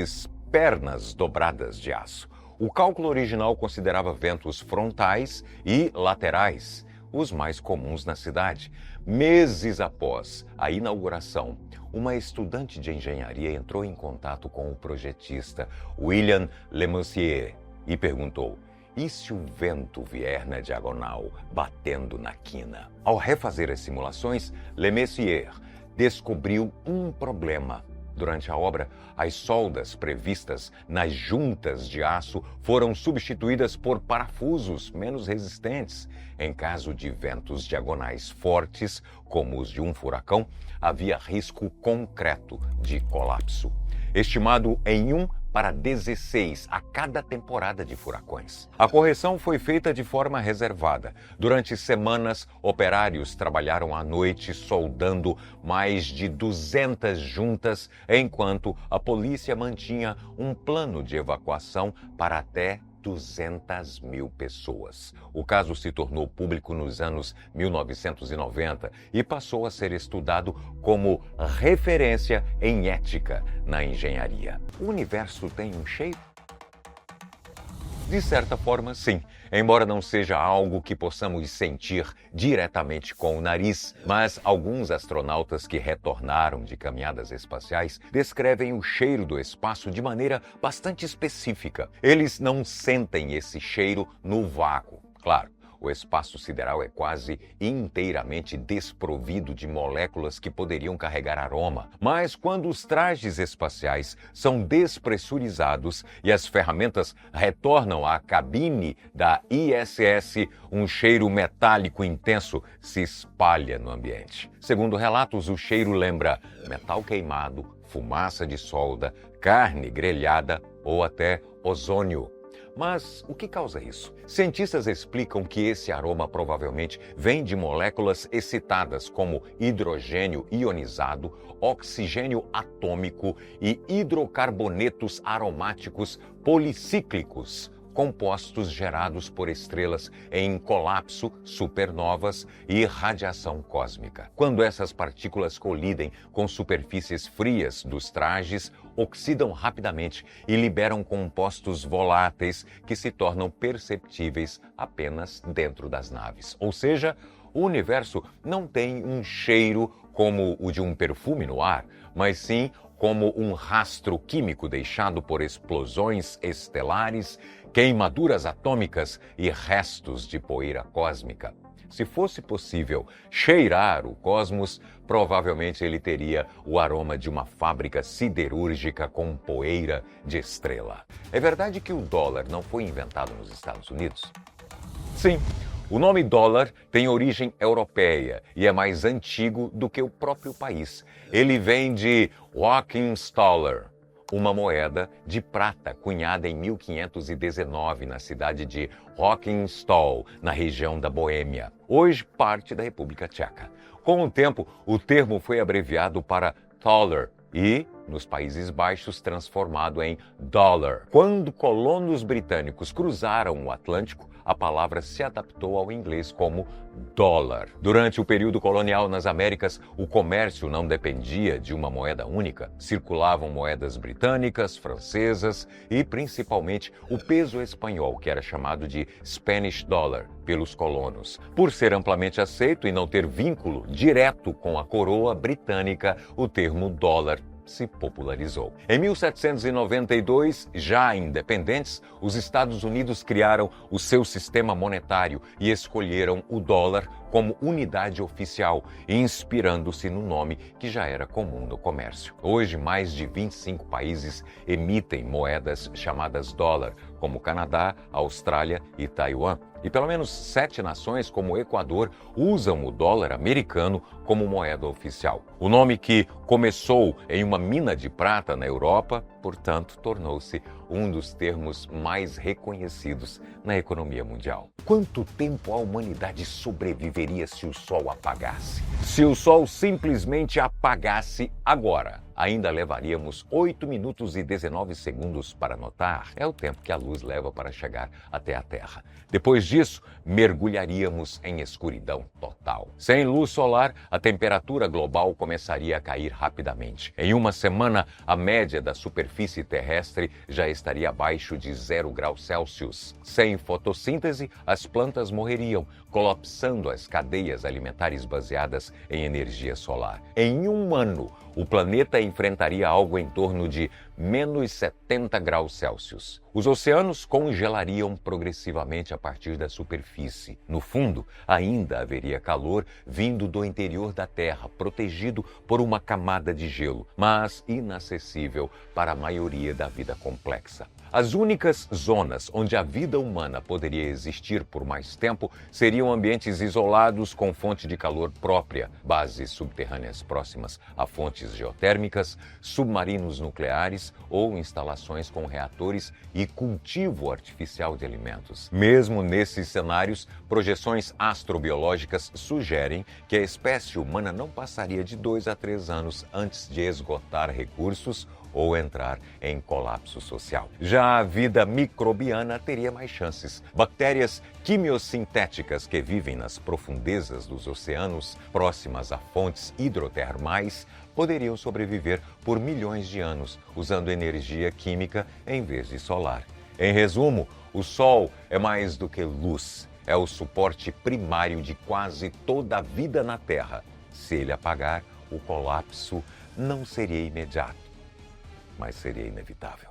pernas dobradas de aço. O cálculo original considerava ventos frontais e laterais, os mais comuns na cidade. Meses após a inauguração, uma estudante de engenharia entrou em contato com o projetista William Lemercier e perguntou: e se o vento vier na diagonal, batendo na quina? Ao refazer as simulações, Lemercier descobriu um problema. Durante a obra, as soldas previstas nas juntas de aço foram substituídas por parafusos menos resistentes. Em caso de ventos diagonais fortes, como os de um furacão, havia risco concreto de colapso, estimado em 1 para 16 a cada temporada de furacões. A correção foi feita de forma reservada. Durante semanas, operários trabalharam à noite soldando mais de 200 juntas, enquanto a polícia mantinha um plano de evacuação para até 200 mil pessoas. O caso se tornou público nos anos 1990 e passou a ser estudado como referência em ética na engenharia. O universo tem um cheiro? De certa forma, sim. Embora não seja algo que possamos sentir diretamente com o nariz, mas alguns astronautas que retornaram de caminhadas espaciais descrevem o cheiro do espaço de maneira bastante específica. Eles não sentem esse cheiro no vácuo. Claro, o espaço sideral é quase inteiramente desprovido de moléculas que poderiam carregar aroma. Mas quando os trajes espaciais são despressurizados e as ferramentas retornam à cabine da ISS, um cheiro metálico intenso se espalha no ambiente. Segundo relatos, o cheiro lembra metal queimado, fumaça de solda, carne grelhada ou até ozônio. Mas o que causa isso? Cientistas explicam que esse aroma provavelmente vem de moléculas excitadas como hidrogênio ionizado, oxigênio atômico e hidrocarbonetos aromáticos policíclicos, compostos gerados por estrelas em colapso, supernovas e radiação cósmica. Quando essas partículas colidem com superfícies frias dos trajes, oxidam rapidamente e liberam compostos voláteis que se tornam perceptíveis apenas dentro das naves. Ou seja, o universo não tem um cheiro como o de um perfume no ar, mas sim como um rastro químico deixado por explosões estelares, queimaduras atômicas e restos de poeira cósmica. Se fosse possível cheirar o cosmos, provavelmente ele teria o aroma de uma fábrica siderúrgica com poeira de estrela. É verdade que o dólar não foi inventado nos Estados Unidos? Sim. O nome dólar tem origem europeia e é mais antigo do que o próprio país. Ele vem de Hohenstauer, uma moeda de prata cunhada em 1519 na cidade de Hohenstau, na região da Boêmia, hoje parte da República Tcheca. Com o tempo, o termo foi abreviado para thaler e, nos Países Baixos, transformado em dólar. Quando colonos britânicos cruzaram o Atlântico, a palavra se adaptou ao inglês como dólar. Durante o período colonial nas Américas, o comércio não dependia de uma moeda única. Circulavam moedas britânicas, francesas e, principalmente, o peso espanhol, que era chamado de Spanish Dollar pelos colonos. Por ser amplamente aceito e não ter vínculo direto com a coroa britânica, o termo dólar se popularizou. Em 1792, já independentes, os Estados Unidos criaram o seu sistema monetário e escolheram o dólar como unidade oficial, inspirando-se no nome que já era comum no comércio. Hoje, mais de 25 países emitem moedas chamadas dólar, como Canadá, Austrália e Taiwan. E pelo menos 7 nações, como o Equador, usam o dólar americano como moeda oficial. O nome que começou em uma mina de prata na Europa, portanto, tornou-se um dos termos mais reconhecidos na economia mundial. Quanto tempo a humanidade sobreviveria se o Sol apagasse? Se o Sol simplesmente apagasse agora, ainda levaríamos 8 minutos e 19 segundos para notar. É o tempo que a luz leva para chegar até a Terra. Depois disso, mergulharíamos em escuridão total. Sem luz solar, a temperatura global começaria a cair rapidamente. Em uma semana, a média da superfície terrestre já estaria abaixo de 0 graus Celsius. Sem fotossíntese, as plantas morreriam, colapsando as cadeias alimentares baseadas em energia solar. Em um ano, o planeta enfrentaria algo em torno de menos 70 graus Celsius. Os oceanos congelariam progressivamente a partir da superfície. No fundo, ainda haveria calor vindo do interior da Terra, protegido por uma camada de gelo, mas inacessível para a maioria da vida complexa. As únicas zonas onde a vida humana poderia existir por mais tempo seriam ambientes isolados com fonte de calor própria, bases subterrâneas próximas a fontes geotérmicas, submarinos nucleares ou instalações com reatores e cultivo artificial de alimentos. Mesmo nesses cenários, projeções astrobiológicas sugerem que a espécie humana não passaria de 2 a 3 anos antes de esgotar recursos ou entrar em colapso social. Já a vida microbiana teria mais chances. Bactérias quimiosintéticas que vivem nas profundezas dos oceanos, próximas a fontes hidrotermais, poderiam sobreviver por milhões de anos, usando energia química em vez de solar. Em resumo, o Sol é mais do que luz. É o suporte primário de quase toda a vida na Terra. Se ele apagar, o colapso não seria imediato, mas seria inevitável.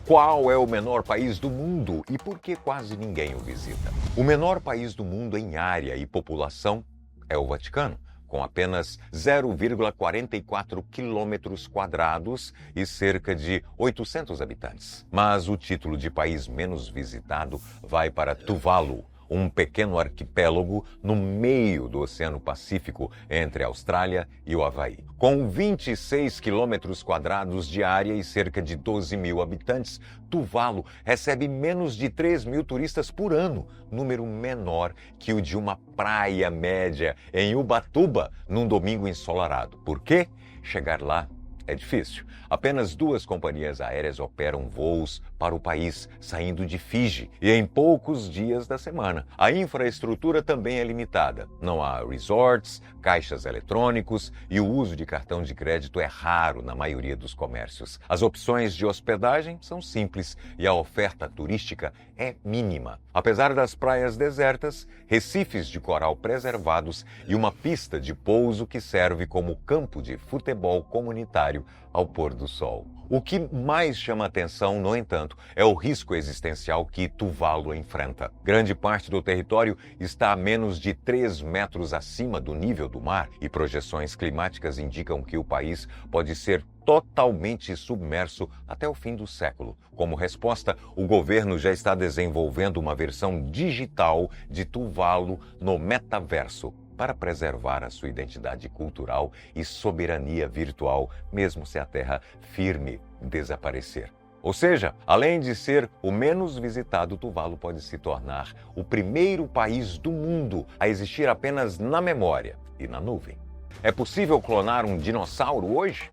Qual é o menor país do mundo e por que quase ninguém o visita? O menor país do mundo em área e população é o Vaticano, com apenas 0,44 quilômetros quadrados e cerca de 800 habitantes. Mas o título de país menos visitado vai para Tuvalu, um pequeno arquipélago no meio do Oceano Pacífico, entre a Austrália e o Havaí. Com 26 quilômetros quadrados de área e cerca de 12 mil habitantes, Tuvalu recebe menos de 3 mil turistas por ano, número menor que o de uma praia média em Ubatuba num domingo ensolarado. Por quê? Chegar lá é difícil. Apenas 2 companhias aéreas operam voos para o país, saindo de Fiji, e em poucos dias da semana. A infraestrutura também é limitada. Não há resorts, caixas eletrônicos e o uso de cartão de crédito é raro na maioria dos comércios. As opções de hospedagem são simples e a oferta turística é mínima. Apesar das praias desertas, recifes de coral preservados e uma pista de pouso que serve como campo de futebol comunitário ao pôr do sol. O que mais chama atenção, no entanto, é o risco existencial que Tuvalu enfrenta. Grande parte do território está a menos de 3 metros acima do nível do mar e projeções climáticas indicam que o país pode ser totalmente submerso até o fim do século. Como resposta, o governo já está desenvolvendo uma versão digital de Tuvalu no metaverso, para preservar a sua identidade cultural e soberania virtual, mesmo se a terra firme desaparecer. Ou seja, além de ser o menos visitado, Tuvalu pode se tornar o primeiro país do mundo a existir apenas na memória e na nuvem. É possível clonar um dinossauro hoje?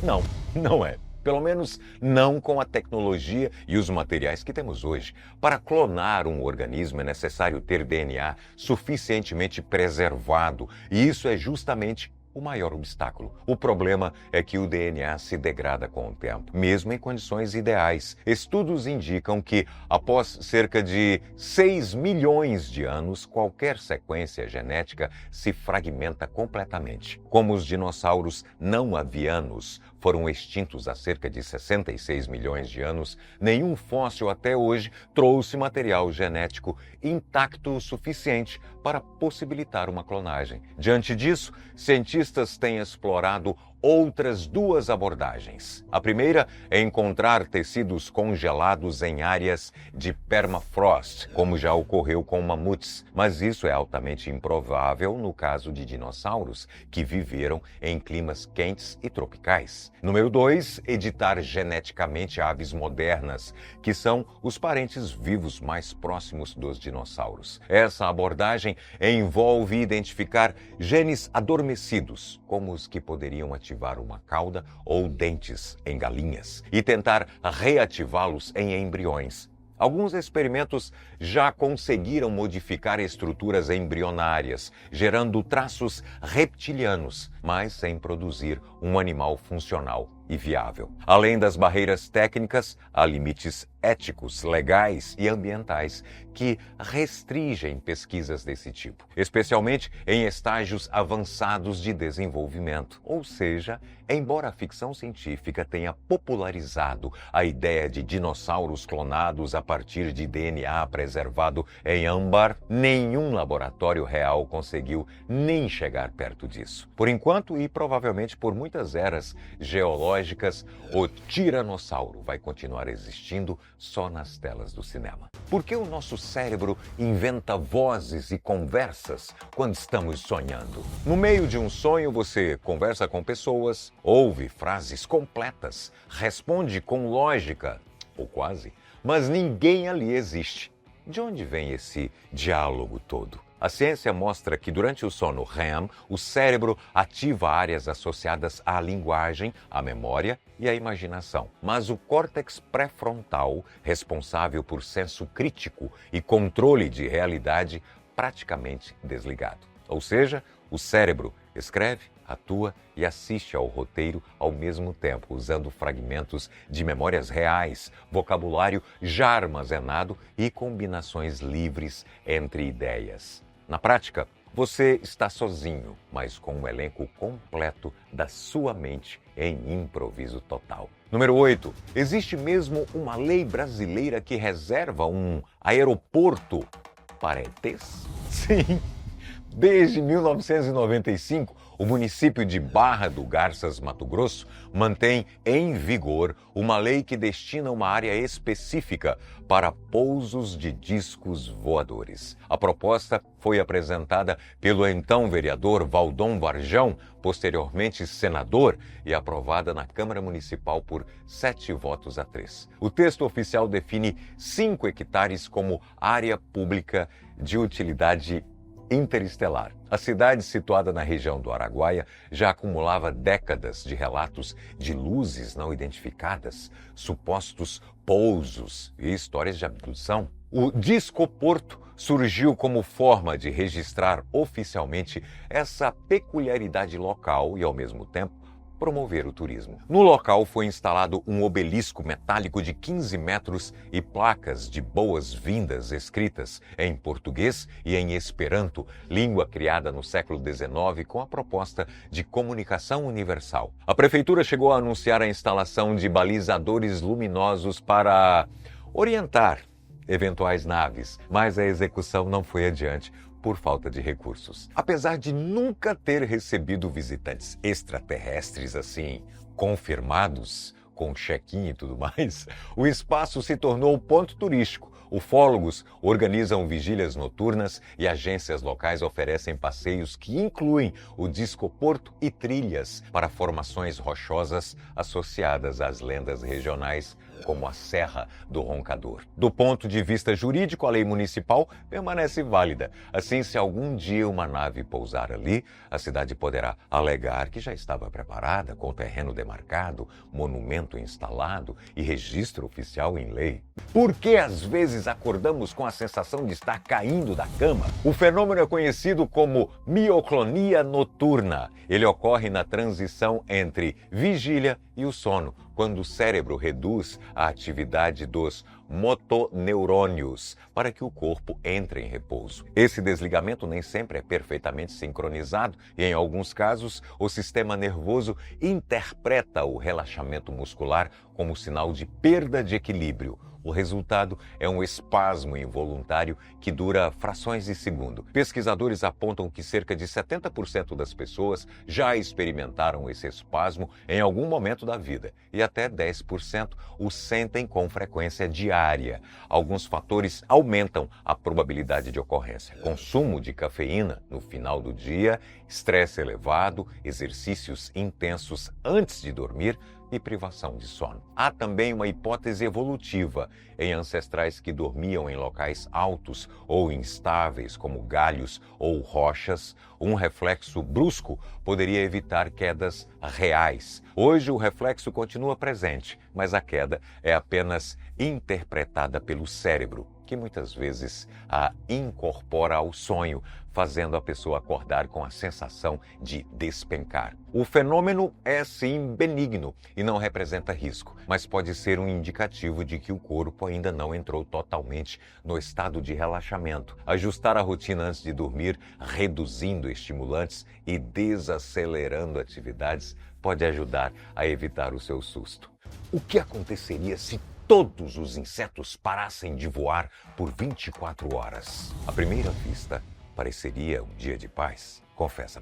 Não, não é. Pelo menos não com a tecnologia e os materiais que temos hoje. Para clonar um organismo é necessário ter DNA suficientemente preservado, e isso é justamente o maior obstáculo. O problema é que o DNA se degrada com o tempo, mesmo em condições ideais. Estudos indicam que, após cerca de 6 milhões de anos, qualquer sequência genética se fragmenta completamente. Como os dinossauros não avianos foram extintos há cerca de 66 milhões de anos, nenhum fóssil até hoje trouxe material genético intacto o suficiente para possibilitar uma clonagem. Diante disso, cientistas têm explorado outras 2 abordagens. A primeira é encontrar tecidos congelados em áreas de permafrost, como já ocorreu com mamutes, mas isso é altamente improvável no caso de dinossauros, que viveram em climas quentes e tropicais. Número 2, editar geneticamente aves modernas, que são os parentes vivos mais próximos dos dinossauros. Essa abordagem envolve identificar genes adormecidos, como os que poderiam ativar uma cauda ou dentes em galinhas, e tentar reativá-los em embriões. Alguns experimentos já conseguiram modificar estruturas embrionárias, gerando traços reptilianos, mas sem produzir um animal funcional e viável. Além das barreiras técnicas, há limites éticos, legais e ambientais que restringem pesquisas desse tipo, especialmente em estágios avançados de desenvolvimento. Ou seja, embora a ficção científica tenha popularizado a ideia de dinossauros clonados a partir de DNA preservado em âmbar, nenhum laboratório real conseguiu nem chegar perto disso. Por enquanto, e provavelmente por muitas eras geológicas, o tiranossauro vai continuar existindo só nas telas do cinema. Por que o nosso cérebro inventa vozes e conversas quando estamos sonhando? No meio de um sonho, você conversa com pessoas, ouve frases completas, responde com lógica, ou quase, mas ninguém ali existe. De onde vem esse diálogo todo? A ciência mostra que durante o sono REM, o cérebro ativa áreas associadas à linguagem, à memória e à imaginação. Mas o córtex pré-frontal, responsável por senso crítico e controle de realidade, praticamente desligado. Ou seja, o cérebro escreve, atua e assiste ao roteiro ao mesmo tempo, usando fragmentos de memórias reais, vocabulário já armazenado e combinações livres entre ideias. Na prática, você está sozinho, mas com um elenco completo da sua mente em improviso total. Número 8. Existe mesmo uma lei brasileira que reserva um aeroporto para ETs? Sim! Desde 1995, O município de Barra do Garças, Mato Grosso, mantém em vigor uma lei que destina uma área específica para pousos de discos voadores. A proposta foi apresentada pelo então vereador Valdom Varjão, posteriormente senador, e aprovada na Câmara Municipal por 7 votos a 3. O texto oficial define 5 hectares como área pública de utilidade interestelar. A cidade, situada na região do Araguaia, já acumulava décadas de relatos de luzes não identificadas, supostos pousos e histórias de abdução. O Discoporto surgiu como forma de registrar oficialmente essa peculiaridade local e, ao mesmo tempo, promover o turismo. No local foi instalado um obelisco metálico de 15 metros e placas de boas-vindas escritas em português e em esperanto, língua criada no século XIX com a proposta de comunicação universal. A prefeitura chegou a anunciar a instalação de balizadores luminosos para orientar eventuais naves, mas a execução não foi adiante por falta de recursos. Apesar de nunca ter recebido visitantes extraterrestres assim, confirmados, com check-in e tudo mais, o espaço se tornou ponto turístico. Ufólogos organizam vigílias noturnas e agências locais oferecem passeios que incluem o Discoporto e trilhas para formações rochosas associadas às lendas regionais, como a Serra do Roncador. Do ponto de vista jurídico, a lei municipal permanece válida. Assim, se algum dia uma nave pousar ali, a cidade poderá alegar que já estava preparada, com terreno demarcado, monumento instalado e registro oficial em lei. Por que às vezes acordamos com a sensação de estar caindo da cama? O fenômeno é conhecido como mioclonia noturna. Ele ocorre na transição entre vigília e o sono, quando o cérebro reduz a atividade dos motoneurônios para que o corpo entre em repouso. Esse desligamento nem sempre é perfeitamente sincronizado e, em alguns casos, o sistema nervoso interpreta o relaxamento muscular como sinal de perda de equilíbrio. O resultado é um espasmo involuntário que dura frações de segundo. Pesquisadores apontam que cerca de 70% das pessoas já experimentaram esse espasmo em algum momento da vida e até 10% o sentem com frequência diária. Alguns fatores aumentam a probabilidade de ocorrência: consumo de cafeína no final do dia, estresse elevado, exercícios intensos antes de dormir e privação de sono. Há também uma hipótese evolutiva. Em ancestrais que dormiam em locais altos ou instáveis, como galhos ou rochas, um reflexo brusco poderia evitar quedas reais. Hoje o reflexo continua presente, mas a queda é apenas interpretada pelo cérebro, que muitas vezes a incorpora ao sonho, fazendo a pessoa acordar com a sensação de despencar. O fenômeno é sim benigno e não representa risco, mas pode ser um indicativo de que o corpo ainda não entrou totalmente no estado de relaxamento. Ajustar a rotina antes de dormir, reduzindo estimulantes e desacelerando atividades pode ajudar a evitar o seu susto. O que aconteceria se todos os insetos parassem de voar por 24 horas? À primeira vista, pareceria um dia de paz.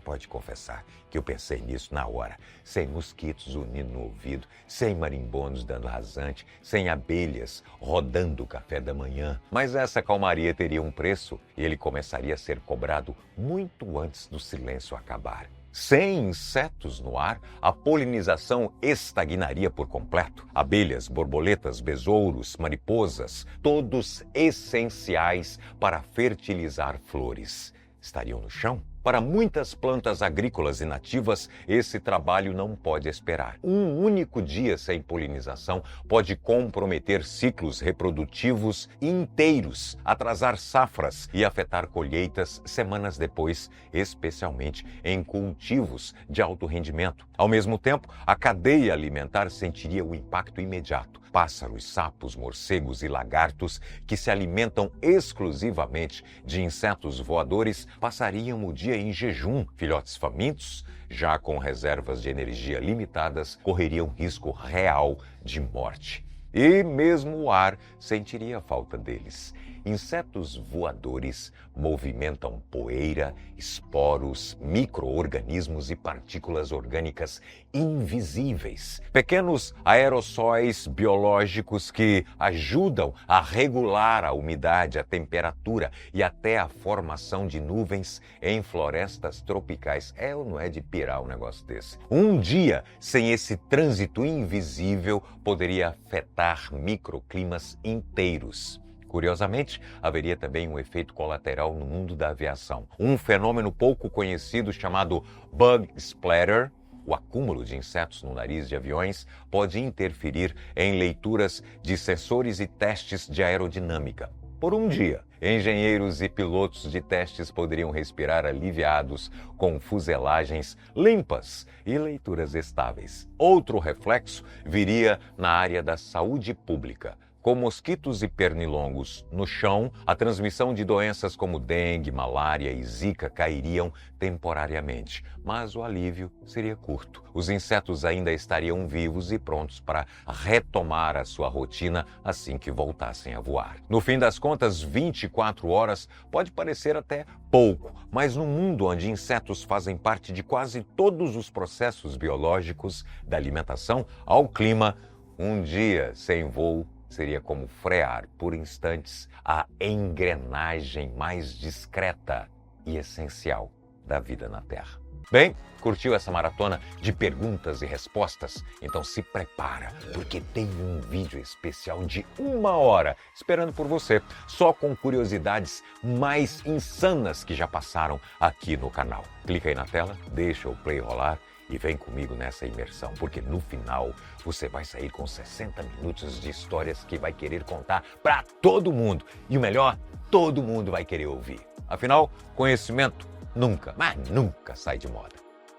Pode confessar que eu pensei nisso na hora. Sem mosquitos unindo no ouvido, sem marimbondos dando rasante, sem abelhas rodando o café da manhã. Mas essa calmaria teria um preço e ele começaria a ser cobrado muito antes do silêncio acabar. Sem insetos no ar, a polinização estagnaria por completo. Abelhas, borboletas, besouros, mariposas, todos essenciais para fertilizar flores, estariam no chão? Para muitas plantas agrícolas e nativas, esse trabalho não pode esperar. Um único dia sem polinização pode comprometer ciclos reprodutivos inteiros, atrasar safras e afetar colheitas semanas depois, especialmente em cultivos de alto rendimento. Ao mesmo tempo, a cadeia alimentar sentiria o impacto imediato. Pássaros, sapos, morcegos e lagartos que se alimentam exclusivamente de insetos voadores passariam o dia em jejum. Filhotes famintos, já com reservas de energia limitadas, correriam risco real de morte. E mesmo o ar sentiria a falta deles. Insetos voadores movimentam poeira, esporos, micro-organismos e partículas orgânicas invisíveis. Pequenos aerossóis biológicos que ajudam a regular a umidade, a temperatura e até a formação de nuvens em florestas tropicais. É ou não é de pirar um negócio desse? Um dia sem esse trânsito invisível poderia afetar microclimas inteiros. Curiosamente, haveria também um efeito colateral no mundo da aviação. Um fenômeno pouco conhecido chamado bug splatter, o acúmulo de insetos no nariz de aviões, pode interferir em leituras de sensores e testes de aerodinâmica. Por um dia, engenheiros e pilotos de testes poderiam respirar aliviados com fuselagens limpas e leituras estáveis. Outro reflexo viria na área da saúde pública. Com mosquitos e pernilongos no chão, a transmissão de doenças como dengue, malária e zika cairiam temporariamente, mas o alívio seria curto. Os insetos ainda estariam vivos e prontos para retomar a sua rotina assim que voltassem a voar. No fim das contas, 24 horas pode parecer até pouco, mas no mundo onde insetos fazem parte de quase todos os processos biológicos, da alimentação ao clima, um dia sem voo seria como frear por instantes a engrenagem mais discreta e essencial da vida na Terra. Bem, curtiu essa maratona de perguntas e respostas? Então se prepara, porque tem um vídeo especial de 1 hora esperando por você, só com curiosidades mais insanas que já passaram aqui no canal. Clica aí na tela, deixa o play rolar e vem comigo nessa imersão, porque no final você vai sair com 60 minutos de histórias que vai querer contar para todo mundo. E o melhor, todo mundo vai querer ouvir. Afinal, conhecimento nunca, mas nunca sai de moda.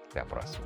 Até a próxima.